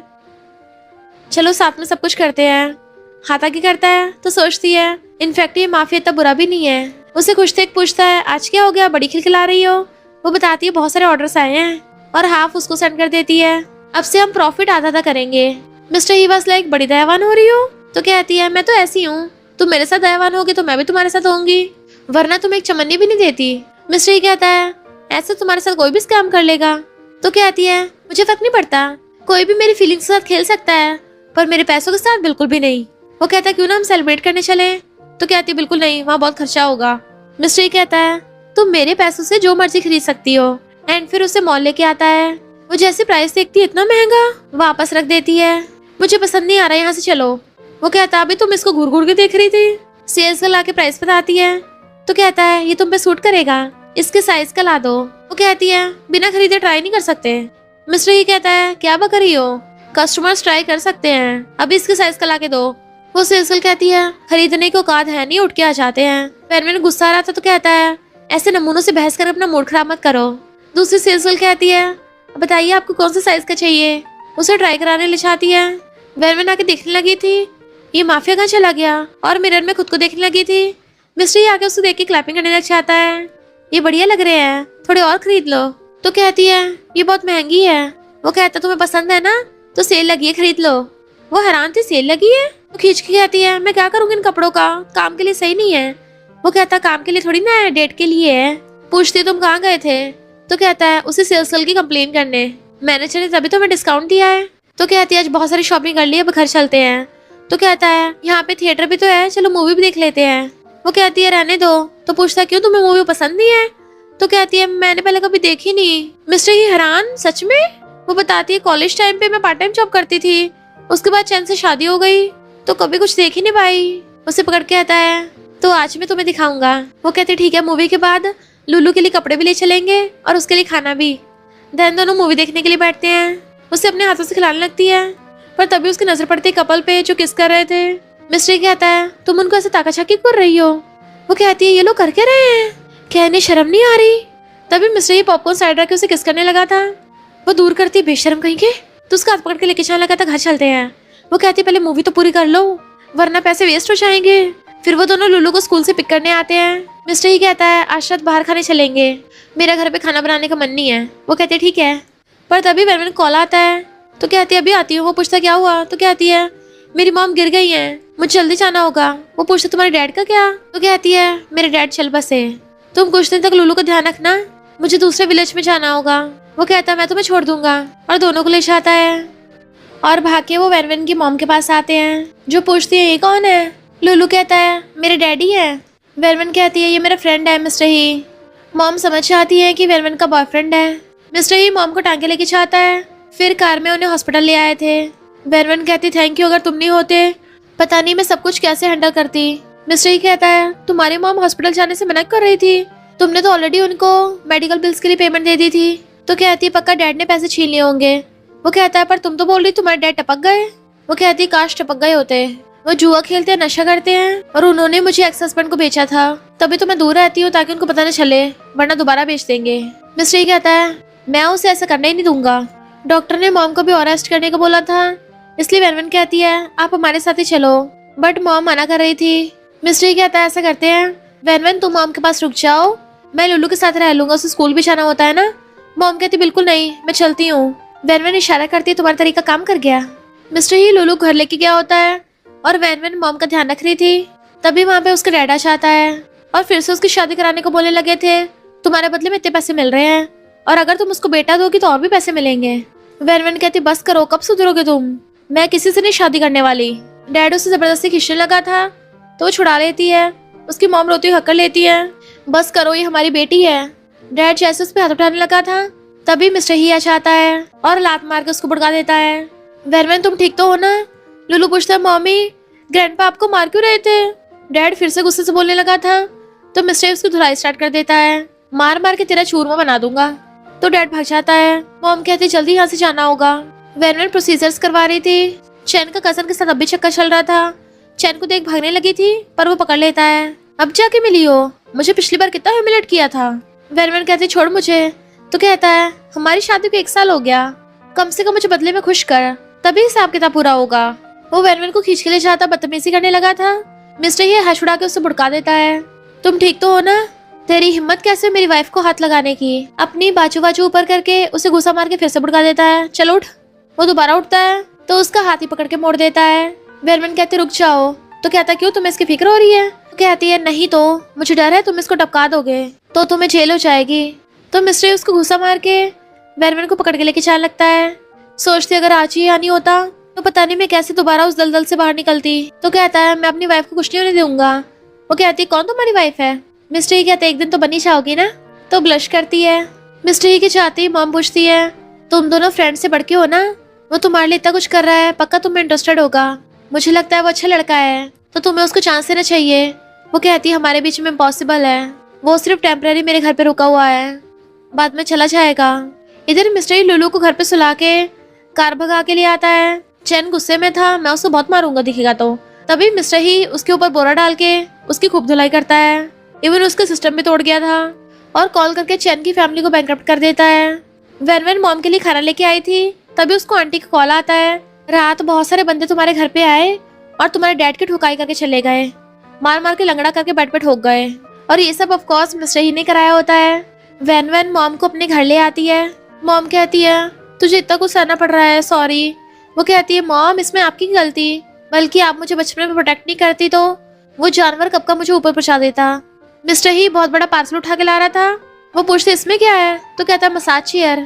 S2: चलो साथ में सब कुछ करते हैं। हाथा की करता है तो सोचती है इनफैक्ट ये माफिया इतना बुरा भी नहीं है। उसे कुछ देख पूछता है आज क्या हो गया, बड़ी खिलखिला रही हो। वो बताती है बहुत सारे ऑर्डर्स आए हैं और हाफ उसको सेंड कर देती है। अब से हम प्रॉफिट आधा करेंगे। मिस्टर ही वाज लाइक बड़ी दयावान हो रही हो। तो कहती है मैं तो ऐसी हूँ, तुम मेरे साथ दयावान होगी तो मैं भी तुम्हारे साथ होंगी, वरना तुम एक चमन्नी भी नहीं देती। मिस्टर ही कहता है ऐसे तुम्हारे साथ कोई भी स्कैम कर लेगा। तो कहती है मुझे फर्क नहीं पड़ता, कोई भी मेरी फीलिंग्स के साथ खेल सकता है पर मेरे पैसों के साथ बिल्कुल भी नहीं। वो कहता है क्यों ना हम सेलिब्रेट करने चले। तो कहती है बिल्कुल नहीं, वहाँ बहुत खर्चा होगा। मिस्टर ही कहता है तुम मेरे पैसों से जो मर्जी खरीद सकती हो। एंड फिर उसे मॉल लेके आता है। वो जैसे प्राइस देखती है इतना महंगा, वापस रख देती है। मुझे पसंद नहीं आ रहा, यहाँ से चलो। वो कहता है अभी तुम इसको घूर घूर के देख रही थी। सेल्स गर्ल आके प्राइस बताती है। तो कहता है ये तुम पे सूट करेगा, इसके साइज का ला दो। वो कहती है बिना खरीदे ट्राई नहीं कर सकते। मिस्टर ही कहता है क्या बक रही हो, कस्टमर्स ट्राई कर सकते हैं, अभी इसके साइज का ला के दो। वो सेल्स गर्ल कहती है खरीदने की औकात है नहीं, उठ के आ जाते हैं। वेनवेन गुस्सा आ रहा था तो कहता है ऐसे नमूनों से बहस कर अपना मूड खराब मत करो। दूसरी सेल्स गर्ल कहती है बताइए आपको कौन सा साइज का चाहिए। उसे ट्राई कराने ले जाती है। वेनवेन आके देखने लगी थी ये माफिया कहाँ चला गया और मिरर में खुद को देखने लगी थी। मिस्टर ही आके उसे देख के क्लैपिंग करने लग जाता है। ये बढ़िया लग रहे हैं, थोड़े और खरीद लो। तो कहती है ये बहुत महंगी है। वो कहता तुम्हें पसंद है ना, तो सेल लगी है खरीद लो। वो हैरान थी सेल लगी है। वो खींच के कहती है मैं क्या करूंगी इन कपड़ों का, काम के लिए सही नहीं है। वो कहता काम के लिए थोड़ी ना है, डेट के लिए है। पूछती तुम कहाँ गए थे। तो कहता है उसे सेल्स गर्ल की कंप्लेन करने, मैनेजर ने तभी तो हमें डिस्काउंट दिया है। तो कहती है आज बहुत सारी शॉपिंग कर ली, अब घर चलते हैं। तो कहता है यहाँ पे थिएटर भी तो है, चलो मूवी भी देख लेते हैं। वो कहती है रहने दो। तो पूछता है क्यों, तुम्हें मूवी पसंद नहीं है। तो कहती है मैंने पहले कभी देखी नहीं। मिस्टर ही हैरान सच में। वो बताती है कॉलेज टाइम पे मैं पार्ट टाइम जॉब करती थी, उसके बाद चैन से शादी हो गई तो कभी कुछ देख ही नहीं पाई। उसे पकड़ के आता है तो आज मैं तुम्हें दिखाऊंगा। वो कहते ठीक है, मूवी के बाद लुल्लू के लिए कपड़े भी ले चलेंगे और उसके लिए खाना भी। देन दोनों मूवी देखने के लिए बैठते हैं। उसे अपने हाथों से खिलाने लगती है पर तभी उसकी नजर पड़ती है कपल पे जो किस कर रहे थे। मिस्टर कहता है तुम उनको ऐसे ताकाछाकी कर रही हो। वो कहती है ये लोग कर क्या रहे हैं, क्या इन्हें शर्म नहीं आ रही। तभी मिस्टर ही पॉपकॉर्न साइड रख के उसे किस करने लगा था। वो दूर करती बेशर्म कहीं के, तो उसका हाथ पकड़ के लेके जाने लगा था घर चलते हैं। वो कहती पहले मूवी तो पूरी कर लो वरना पैसे वेस्ट हो जाएंगे। फिर वो दोनों लुल्लू को स्कूल से पिक करने आते हैं। मिस्टर ही कहता है आज रात बाहर खाने चलेंगे, मेरा घर पे खाना बनाने का मन नहीं है। वो कहते ठीक है। पर तभी वेनवेन कॉल आता है तो कहती है अभी आती हूँ। वो पूछता क्या हुआ। तो कहती है मेरी मॉम गिर गई है, मुझे जल्दी जाना होगा। वो पूछता तुम्हारे डैड का क्या। तो कहती है मेरे डैड चल बसे, तुम कुछ दिन तक लुल्लू का ध्यान रखना, मुझे दूसरे विलेज में जाना होगा। वो कहता है मैं तुम्हें छोड़ दूंगा और दोनों को ले जाता है। और भाग के वो वेनवेन की मॉम के पास आते हैं जो पूछती है ये कौन है। लुल्लू कहता है मेरे डैडी है। वेनवेन कहती है ये मेरा फ्रेंड है मिस्टर ही। मॉम समझ जाती है कि वेनवेन का बॉयफ्रेंड है। मिस्टर ही मॉम को टांगे लेके जाता है। फिर कार में उन्हें हॉस्पिटल ले आए थे। वेनवेन कहती थैंक यू, अगर तुम नहीं होते पता नहीं मैं सब कुछ कैसे हैंडल करती। मिस्टर ही कहता है तुम्हारी मॉम हॉस्पिटल जाने से मना कर रही थी, तुमने तो ऑलरेडी उनको मेडिकल बिल्स के लिए पेमेंट दे दी थी। तो कहती है पक्का डैड ने पैसे छीन लिए होंगे। वो कहता है पर तुम तो बोल रही तुम्हारे डैड टपक गए। वो कहती है काश टपक गए होते, वो जुआ खेलते हैं, नशा करते हैं और उन्होंने मुझे एक्स हस्बैंड को बेचा था, तभी तो मैं दूर रहती हूँ ताकि उनको पता न चले वरना दोबारा बेच देंगे। मिस्टर ही कहता है मैं उसे ऐसा करने ही नहीं दूंगा, डॉक्टर ने मॉम को भी अरेस्ट करने को बोला था, इसलिए वेनवेन कहती है आप हमारे साथ ही चलो, बट मॉम मना कर रही थी। मिस्टर ही कहता है ऐसा करते हैं वेनवेन तुम मॉम के पास रुक जाओ, मैं लुल्लू के साथ रह लूंगा, उसे स्कूल भी जाना होता है ना। मॉम कहती बिल्कुल नहीं मैं चलती हूँ। वेनवेन इशारा करती है तुम्हारा तरीका काम कर गया। मिस्टर ही लुल्लू घर लेके गया होता है और वेनवेन मॉम का ध्यान रख रही थी। तभी वहाँ पे उसका डैड आ जाता है और फिर से उसकी शादी कराने को बोलने लगे थे, तुम्हारे बदले में इतने पैसे मिल रहे हैं और अगर तुम उसको बेटा दोगी तो और भी पैसे मिलेंगे। वेनवेन कहती बस करो, कब सुधरोगे तुम, मैं किसी से नहीं शादी करने वाली। डैड उसे जबरदस्ती खींचने लगा था तो वो छुड़ा लेती है। उसकी मॉम रोती हुई हक्कर लेती है, बस करो ये हमारी बेटी है। डैड जैसे उस पर हाथ उठाने लगा था तभी मिस्टर ही आ जाता है और लात मार के उसको भड़का देता है। वेनवेन तुम ठीक तो हो ना। लुल्लू पूछता है मॉमी ग्रैंडपा आपको मार क्यों रहे थे। डैड फिर से गुस्से से बोलने लगा था तो मिस्टर उसकी धुलाई स्टार्ट कर देता है, मार मार के तेरा चूरमा बना दूंगा। तो डैड भाग जाता है। मॉम कहती जल्दी यहाँ से जाना होगा। वेनवेन प्रोसीजर्स करवा रही थी। चैन का कजन के साथ अब भी चक्कर चल रहा था। चैन को देख भागने लगी थी पर वो पकड़ लेता है, अब जाके मिली हो, मुझे पिछली बार कितना ह्यूमिलेट किया था। वेनवेन कहती छोड़ मुझे। तो कहता है हमारी शादी को 1 साल हो गया, कम से कम मुझे बदले में खुश कर, तभी हिसाब किताब पूरा होगा। वो वेनवेन को खींच के ले जाता, बदतमीजी करने लगा था। मिस्टर ही हंस उड़ा के उसे भुड़का देता है। तुम ठीक तो हो ना? तेरी हिम्मत कैसे मेरी वाइफ को हाथ लगाने की? अपनी बाजू ऊपर करके उसे घुसा मार के फिर से भुड़का देता है। चलो उठ। वो दोबारा उठता है तो उसका हाथ ही पकड़ के मोड़ देता है। वेनवेन कहते रुक जाओ। तो कहता क्यों, तुम्हें इसकी फिक्र हो रही है? तो कहती है नहीं तो मुझे डर है तुम इसको टपका दोगे तो तुम्हें जेल हो जाएगी। तो मिस्टर उसको घुसा मार के वेनवेन को पकड़ के लेके जाने लगता है। सोचती अगर आज ही आनी होता तो पता नहीं मैं कैसे दोबारा उस दलदल से बाहर निकलती। तो कहता है मैं अपनी वाइफ को कुछ नहीं होने दूंगा। वो कहती है कौन तुम्हारी वाइफ है? मिस्टर ही कहते एक दिन तो बनी जाओगी ना। तो ब्लश करती है। मिस्टर ही के चाहते ही मॉम पूछती है तुम दोनों फ्रेंड से बढ़ के हो ना? वो तुम्हारे लिए इतना कुछ कर रहा है, पक्का तुम्हें इंटरेस्टेड होगा। मुझे लगता है वो अच्छा लड़का है तो तुम्हें उसको चांस देना चाहिए। वो कहती है हमारे बीच में इम्पॉसिबल है, वो सिर्फ टेम्पररी मेरे घर पे रुका हुआ है, बाद में चला जाएगा। इधर मिस्टर ही लुलू को घर पे सुला के कार भगा के लिए आता है। चैन गुस्से में था, मैं उसको बहुत मारूंगा दिखेगा तो। तभी मिस्टर ही उसके ऊपर बोरा डाल के उसकी खूब धुलाई करता है। इवन उसका सिस्टम भी तोड़ गया था और कॉल करके चैन की फैमिली को बैंकरप्ट कर देता है। वेनवेन मॉम के लिए खाना लेके आई थी, तभी उसको आंटी का कॉल आता है। रात बहुत सारे बंदे तुम्हारे घर पे आए और तुम्हारे डैड की ठुकाई करके चले गए, मार मार के लंगड़ा करके बेड पे ठोक गए। और ये सब ऑफ कोर्स मिस्टर ही ने कराया होता है। वेनवेन मॉम को अपने घर ले आती है। मॉम कहती है तुझे इतना कुछ सहना पड़ रहा है, सॉरी। वो कहती है मॉम इसमें आपकी गलती, बल्कि आप मुझे बचपन में प्रोटेक्ट नहीं करती तो वो जानवर कब का मुझे ऊपर पहुंचा देता। मिस्टर ही बहुत बड़ा पार्सल उठा के ला रहा था। वो पूछते इसमें क्या है? तो कहता है मसाज चेयर।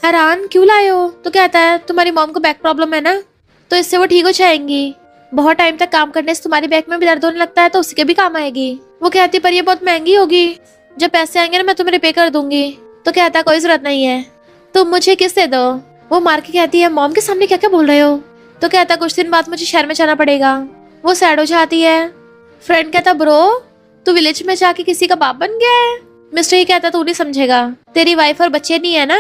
S2: हैरान क्यों लाए हो? तो कहता है तुम्हारी मॉम को बैक प्रॉब्लम है ना, तो इससे वो ठीक हो जाएंगी। बहुत टाइम तक काम करने से तुम्हारी बैक में भी दर्द होने लगता है तो उसके भी काम आएगी। वो कहती पर ये बहुत महंगी होगी, जब पैसे आएंगे ना मैं तुम्हें पे कर दूंगी। तो कहता कोई जरूरत नहीं है, तुम मुझे किस दे दो। वो मार के कहती है मॉम के सामने क्या क्या बोल रहे हो? तो कहता कुछ दिन बाद मुझे शहर में जाना पड़ेगा। वो सैड हो जाती है। फ्रेंड कहता ब्रो तू विलेज में जाके किसी का बाप बन गया है। मिस्टर ही कहता तू नहीं समझेगा, तेरी वाइफ और बच्चे नहीं है ना।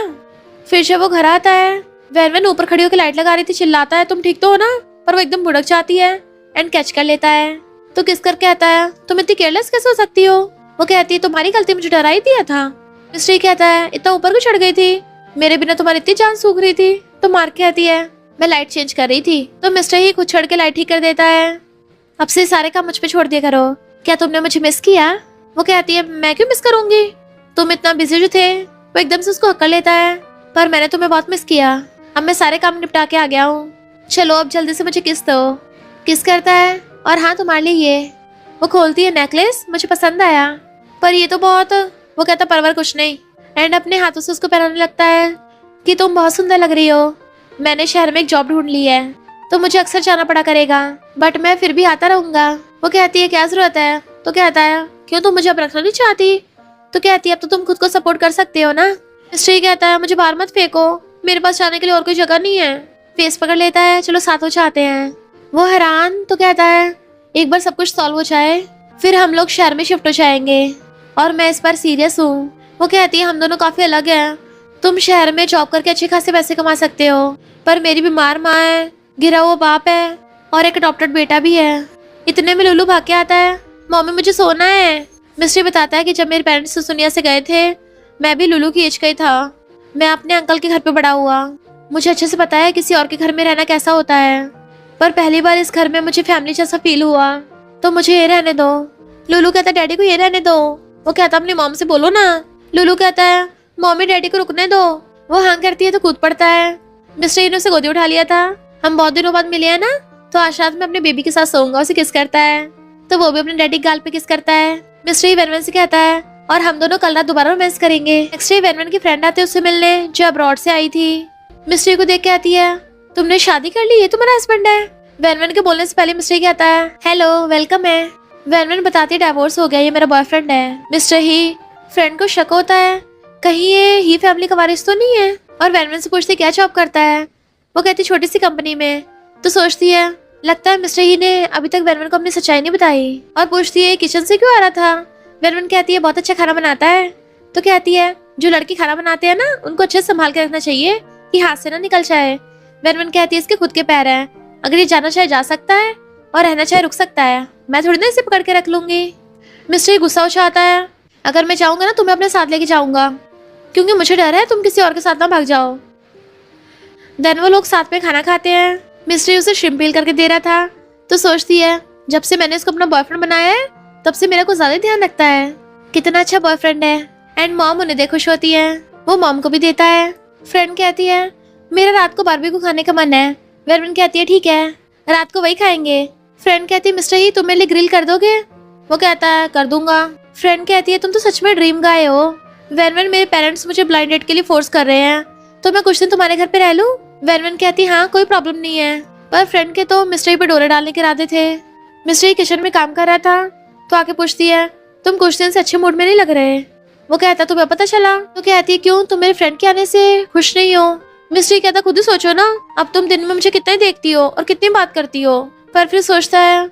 S2: फिर जब वो घर आता है, वेनवेन ऊपर खड़ी होकर लाइट लगा रही थी, चिल्लाता है तुम ठीक तो हो ना, पर वो एकदम भुड़क जाती है एंड कैच कर लेता है। तो किस कर कहता है तुम इतनी केयरलेस कैसे हो सकती हो? वो कहती है तुम्हारी गलती, मुझे डरा ही दिया था। मिस्टर ही कहता है इतना ऊपर क्यों चढ़ गई थी, मेरे बिना तुम्हारी इतनी जान सूख रही थी। तो मार कहती है मैं लाइट चेंज कर रही थी। तो मिस्टर ही खुद चढ़ के लाइट ठीक कर देता है। अब से सारे काम मुझ पे छोड़ दिया करो, क्या तुमने मुझे मिस किया? वो कहती है मैं क्यों मिस करूंगी, तुम इतना बिजी जो थे। वो एकदम से उसको हक्का लेता है, पर मैंने तुम्हें बहुत मिस किया, अब मैं सारे काम निपटा के आ गया हूँ, चलो अब जल्दी से मुझे किस दो। किस करता है और हाँ तुम्हारे लिए ये। वो खोलती है नेकलेस, मुझे पसंद आया, पर ये तो बहुत। वो कहता परवर कुछ नहीं, एंड अपने हाथों से उसको पहनाने लगता है कि तुम बहुत सुंदर लग रही हो। मैंने शहर में एक जॉब ढूंढ ली है तो मुझे अक्सर जाना पड़ा करेगा, बट मैं फिर भी आता रहूंगा। वो कहती है क्या जरूरत है? तो कहता है क्यों तुम मुझे अब रखना नहीं चाहती? तो कहती है अब तो तुम खुद को सपोर्ट कर सकते हो ना। मिस्टर कहता है मुझे बाहर मत फेंको, मेरे पास जाने के लिए और कोई जगह नहीं है। फेस पकड़ लेता है, चलो साथ हो जाते हैं। वो हैरान तो कहता है एक बार सब कुछ सॉल्व हो जाए फिर हम लोग शहर में शिफ्ट हो जाएंगे और मैं इस बार सीरियस हूँ। वो कहती है हम दोनों काफी अलग हैं, तुम शहर में जॉब करके अच्छे खासे पैसे कमा सकते हो, पर मेरी बीमार माँ है, गिरा हुआ बाप है और एक अडॉप्टेड बेटा भी है। इतने में लुलू भाग के आता है, मम्मी मुझे सोना है। मिस्टर बताता है कि जब मेरे पेरेंट्स सुनिया से गए थे मैं भी लुलू की एज का ही था, मैं अपने अंकल के घर पे बड़ा हुआ, मुझे अच्छे से पता है किसी और के घर में रहना कैसा होता है, पर पहली बार इस घर में मुझे फैमिली जैसा फील हुआ, तो मुझे ये रहने दो। लुलू कहता है डैडी को ये रहने दो। वो कहता अपनी मॉम से बोलो ना। लुलू कहता है मम्मी डैडी को रुकने दो। वो हाँ करती है तो कूद पड़ता है। मिस्टर ने उसे गोदी उठा लिया था, हम बहुत दिनों बाद मिले हैं ना, तो आज रात में अपने बेबी के साथ सोऊंगा। उसे किस करता है तो वो भी अपने डैडी गाल पे किस करता है। मिस्टर वेनवेन से कहता है और हम दोनों कल रात दोबारा रोमांस करेंगे। नेक्स्ट डे वेनवेन की फ्रेंड आते उससे मिलने जो अब्रॉड से आई थी। मिस्टर को देख के आती है तुमने शादी कर ली, ये तुम्हारा हस्बैंड है? वेनवेन के बोलने से पहले मिस्टर कहता है हेलो वेलकम है। वेनवेन बताती डाइवोर्स हो गया, ये मेरा बॉयफ्रेंड है। मिस्टर ही फ्रेंड को शक होता है कहीं ये ही फैमिली का वारिस तो नहीं है, और वेनवेन से पूछती क्या जॉब करता है। वो कहती छोटी सी कंपनी में। तो सोचती है लगता है मिस्टर ही ने अभी तक वेनवेन को अपनी सच्चाई नहीं बताई, और पूछती है किचन से क्यों आ रहा था। वेनवेन कहती है बहुत अच्छा खाना बनाता है। तो कहती है जो लड़की खाना बनाते हैं ना उनको अच्छे से संभाल के रखना चाहिए कि हाथ से ना निकल जाए। वेनवेन कहती है इसके खुद के पैर हैं, अगर ये जाना चाहे जा सकता है और रहना चाहे रुक सकता है, मैं थोड़ी ना इसे पकड़ के रख लूंगी। मिस्टर गुस्सा हो जाता है, अगर मैं चाहूंगा ना तुम्हें अपने साथ लेके जाऊंगा, क्योंकि मुझे डर है तुम किसी और के साथ ना भाग जाओ। देन वो लोग साथ में खाना खाते हैं। मिस्ट्री उसे श्रिम्प पील करके दे रहा था तो सोचती है जब से मैंने इसको अपना बॉयफ्रेंड बनाया है तब से मेरा कुछ ज्यादा ध्यान रखता है, कितना अच्छा बॉयफ्रेंड है। एंड मॉम उन्हें देख खुश होती है, वो मॉम को भी देता है। फ्रेंड कहती है मेरा रात को बारबेक्यू खाने का मन है। वेरवन कहती है ठीक है, रात को वही खाएंगे। फ्रेंड कहती है मिस्टर ही तुम मेरे लिए ग्रिल कर दोगे? वो कहता है कर दूंगा। फ्रेंड कहती है तुम तो सच में ड्रीम गाय हो। वेरवन मेरे पेरेंट्स मुझे ब्लाइंड डेट के लिए फोर्स कर रहे हैं, तो मैं कुछ दिन तुम्हारे घर पे रह लूं? वेरवन कहती है हाँ कोई प्रॉब्लम नहीं है। पर फ्रेंड के तो मिस्टर पे डोरे डालने के इरादे थे। मिस्टर किचन में काम कर रहा था तो आके पूछती है तुम कुछ दिन से अच्छे मूड में नहीं लग रहे। वो कहता तुम्हें पता चला? तो कहती है क्यों, तुम मेरे फ्रेंड के आने से खुश नहीं हो? मिस्टर कहता खुद ही सोचो ना, अब तुम दिन में मुझे कितना ही देखती हो और कितनी बात करती हो। पर फिर सोचता है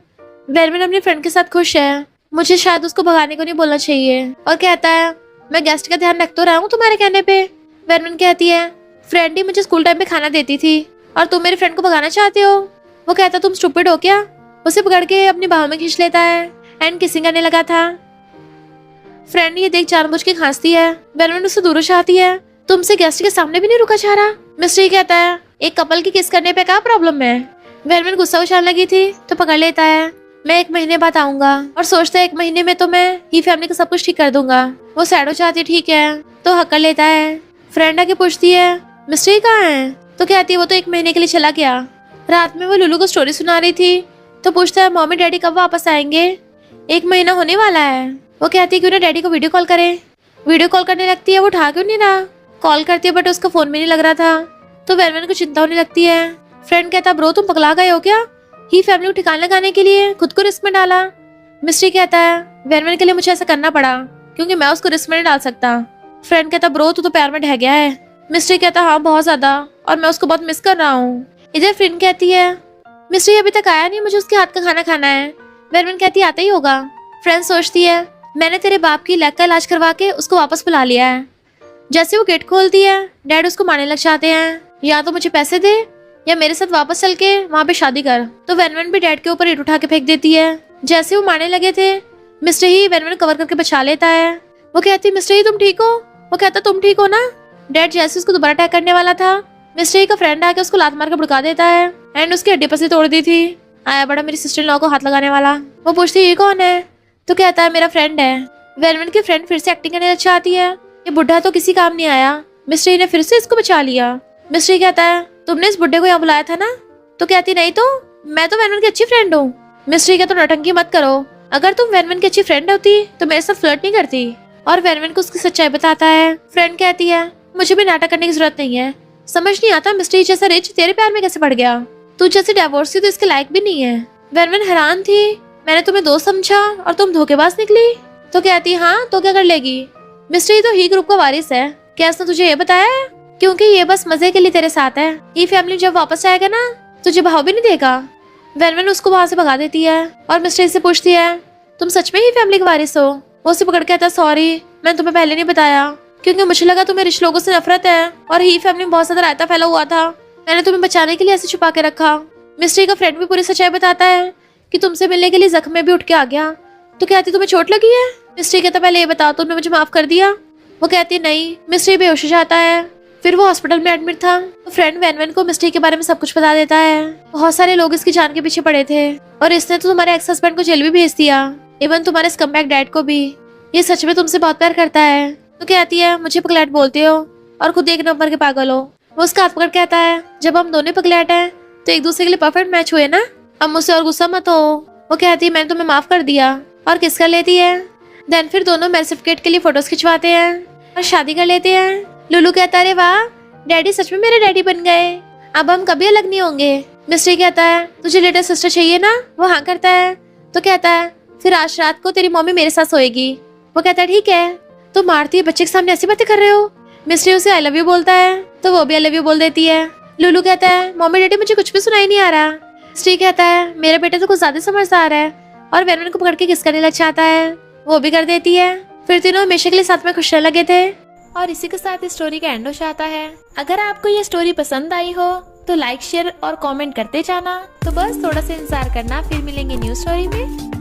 S2: वेरवन अपनी फ्रेंड के साथ खुश है, मुझे शायद उसको भगाने को नहीं बोलना चाहिए। और कहता है मैं गेस्ट का ध्यान रख तो रहा हूँ तुम्हारे कहने पे। वेरवन कहती है फ्रेंड ही मुझे स्कूल टाइम में खाना देती थी और तुम मेरे फ्रेंड को भगाना चाहते हो। वो कहता तुम स्टूपिड हो क्या? उसे पकड़ के अपनी बाहों में खींच लेता है एंड किसिंग करने लगा था। फ्रेंड ये देख जानबूझ के खांसती है। वेरवन उससे दूर चाहती है, तुमसे गेस्ट के सामने भी नहीं रुका जा रहा। मिस्टर कहता है एक कपल की किस करने पे क्या प्रॉब्लम है? वेरवन गुस्सा उछालने लगी थी तो पकड़ लेता है, मैं 1 महीने बाद आऊंगा। और सोचता है 1 महीने में तो मैं ही फैमिली का सब कुछ ठीक कर दूंगा। वो सैड हो जाती है, ठीक है तो हक कर लेता है। फ्रेंड आके पूछती है मिस्टर कहाँ है? तो कहती है वो तो 1 महीने के लिए चला गया। रात में वो लुलू को स्टोरी सुना रही थी तो पूछता है मम्मी डैडी कब वापस आएंगे? 1 महीना होने वाला है। वो कहती है क्यों ना डैडी को वीडियो कॉल करे। वीडियो कॉल करने लगती है, वो उठा क्यों नहीं रहा? कॉल करती है बट उसका फोन में नहीं लग रहा था तो वेरवन को चिंता होने लगती है। फ्रेंड कहता ब्रो तुम पगला गए हो क्या? ही फैमिली को ठिकाने लगाने के लिए खुद को रिस्क में डाला। मिस्ट्री कहता है वेरवन के लिए मुझे ऐसा करना पड़ा क्योंकि मैं उसको रिस्क में नहीं डाल सकता। फ्रेंड कहता ब्रो तू तो प्यार में ढह गया है। मिस्ट्री कहता हाँ बहुत ज्यादा, और मैं उसको बहुत मिस कर रहा हूँ। इधर फ्रेंड कहती है मिस्ट्री अभी तक आया नहीं, मुझे उसके हाथ का खाना खाना है। वेरवन कहती आता ही होगा। फ्रेंड सोचती है मैंने तेरे बाप की लेग का इलाज करवा के उसको वापस बुला लिया है। जैसे वो गेट खोलती है डैड उसको मारने लग जाते हैं, या तो मुझे पैसे दे या मेरे साथ वापस चल के वहाँ पे शादी कर। तो वेरवन भी डैड के ऊपर ईंट उठा के फेंक देती है। जैसे वो मारने लगे थे मिस्टर ही वेरवन कवर करके बचा लेता है। वो कहती है मिस्टर ही तुम ठीक हो? वो कहता तुम ठीक हो ना? डैड जैसे उसको दोबारा अटैक करने वाला था मिस्टर ही का फ्रेंड आके उसको लात मार के भड़का देता है एंड उसकी हड्डी पसली तोड़ दी थी। आया बड़ा मेरी सिस्टर इन लॉ को हाथ लगाने वाला। वो पूछती है ये कौन है? तो कहता है मेरा फ्रेंड है। वेरवन की फ्रेंड फिर से एक्टिंग करने अच्छा आती है, ये बुढ़ा तो किसी काम नहीं आया, मिस्टर ही ने फिर से इसको बचा लिया। मिस्टर ही कहता है तुमने इस बुढ़े को यहाँ बुलाया था ना? तो कहती नहीं तो मैं तो वेरवन की अच्छी फ्रेंड हूँ। मिस्टर ही कहता नौटंकी मत करो, अगर तुम वेरवन की अच्छी फ्रेंड होती तो मेरे साथ फ्लर्ट नहीं करती। और वेरवन को उसकी सच्चाई बताता है। फ्रेंड कहती है मुझे भी नाटक करने की जरूरत नहीं है, समझ नहीं आता मिस्टर ही जैसा रिच तेरे प्यार में कैसे पड़ गया, तू जैसे डिवोर्स थी तो इसके लायक भी नहीं है। वेरवन हैरान थी, मैंने तुम्हें दोस्त समझा और तुम धोखेबाज निकली। तो कहती हाँ तो क्या कर लेगी, मिस्टर ही तो ही ग्रुप का वारिस है, क्या इसने तुझे ये बताया है? क्योंकि ये बस मजे के लिए तेरे साथ है, ये फैमिली जब वापस आएगा ना तुझे भाव भी नहीं देगा। वेरवन उसको वहाँ से भगा देती है और मिस्टर से पूछती है तुम सच में ही फैमिली के वारिस हो? वो उसे पकड़ कहता सॉरी मैंने तुम्हें पहले नहीं बताया क्योंकि मुझे लगा तुम्हें रिच लोगों से नफरत है और ही फैमिली में बहुत ज्यादा रायता फैला हुआ था, मैंने तुम्हें बचाने के लिए ऐसे छुपा के रखा। मिस्टर का फ्रेंड भी पूरी सच्चाई बताता है कि तुमसे मिलने के लिए जख्म में भी उठ के आ गया। तो कहती तुम्हें चोट लगी है? मिस्टर कहता पहले ये बताओ तुमने मुझे माफ कर दिया? वो कहती नहीं। मिस्टर बेहोश हो जाता है, फिर वो हॉस्पिटल में एडमिट था तो फ्रेंड वेरवन को मिस्टर के बारे में सब कुछ बता देता है। बहुत सारे लोग इसकी जान के पीछे पड़े थे और इसने तो तुम्हारे एक्स हस्बैंड को जेल भी भेज दिया, इवन तुम्हारे स्कमबैग डैड को भी। ये सच में तुमसे बहुत प्यार करता है। तो कहती है मुझे पगलैट बोलते हो और खुद 1 नंबर के पागल हो। वो उसका हाथ पकड़ कहता है जब हम दोनों पगलैट हैं तो एक दूसरे के लिए परफेक्ट मैच हुए ना, अब मुझसे और गुस्सा मत हो। वो कहती है मैंने तुम्हें माफ कर दिया और किस कर लेती है। देन फिर दोनों मैरिज सर्टिफिकेट के लिए फोटोज खिंचवाते हैं और शादी कर लेते हैं। लुलू कहता है वाह डैडी सच में मेरे डैडी बन गए, अब हम कभी अलग नहीं होंगे। मिस्टर कहता है तुझे लिटिल सिस्टर चाहिए ना? वो हाँ करता है। तो कहता है फिर आज रात को तेरी मम्मी मेरे साथ सोएगी। वो कहता है ठीक है। तो मारती है बच्चे के सामने ऐसी बातें कर रहे हो। मिस्टर उसे आई लव यू बोलता है तो वो भी आई लव यू बोल देती है। लुलू कहता है मम्मी डैडी मुझे कुछ भी सुनाई नहीं आ रहा। मिस्टर कहता है मेरा बेटा तो कुछ ज्यादा समझदार है और वेरवन को पकड़ के किस करने लग जाता है, वो भी कर देती है। फिर तीनों हमेशा के लिए साथ में खुश रहने लगे थे। और इसी के साथ इस स्टोरी का एंड हो जाता है। अगर आपको ये स्टोरी पसंद आई हो तो लाइक शेयर और कमेंट करते जाना। तो बस थोड़ा सा इंतजार करना, फिर मिलेंगे न्यू स्टोरी में।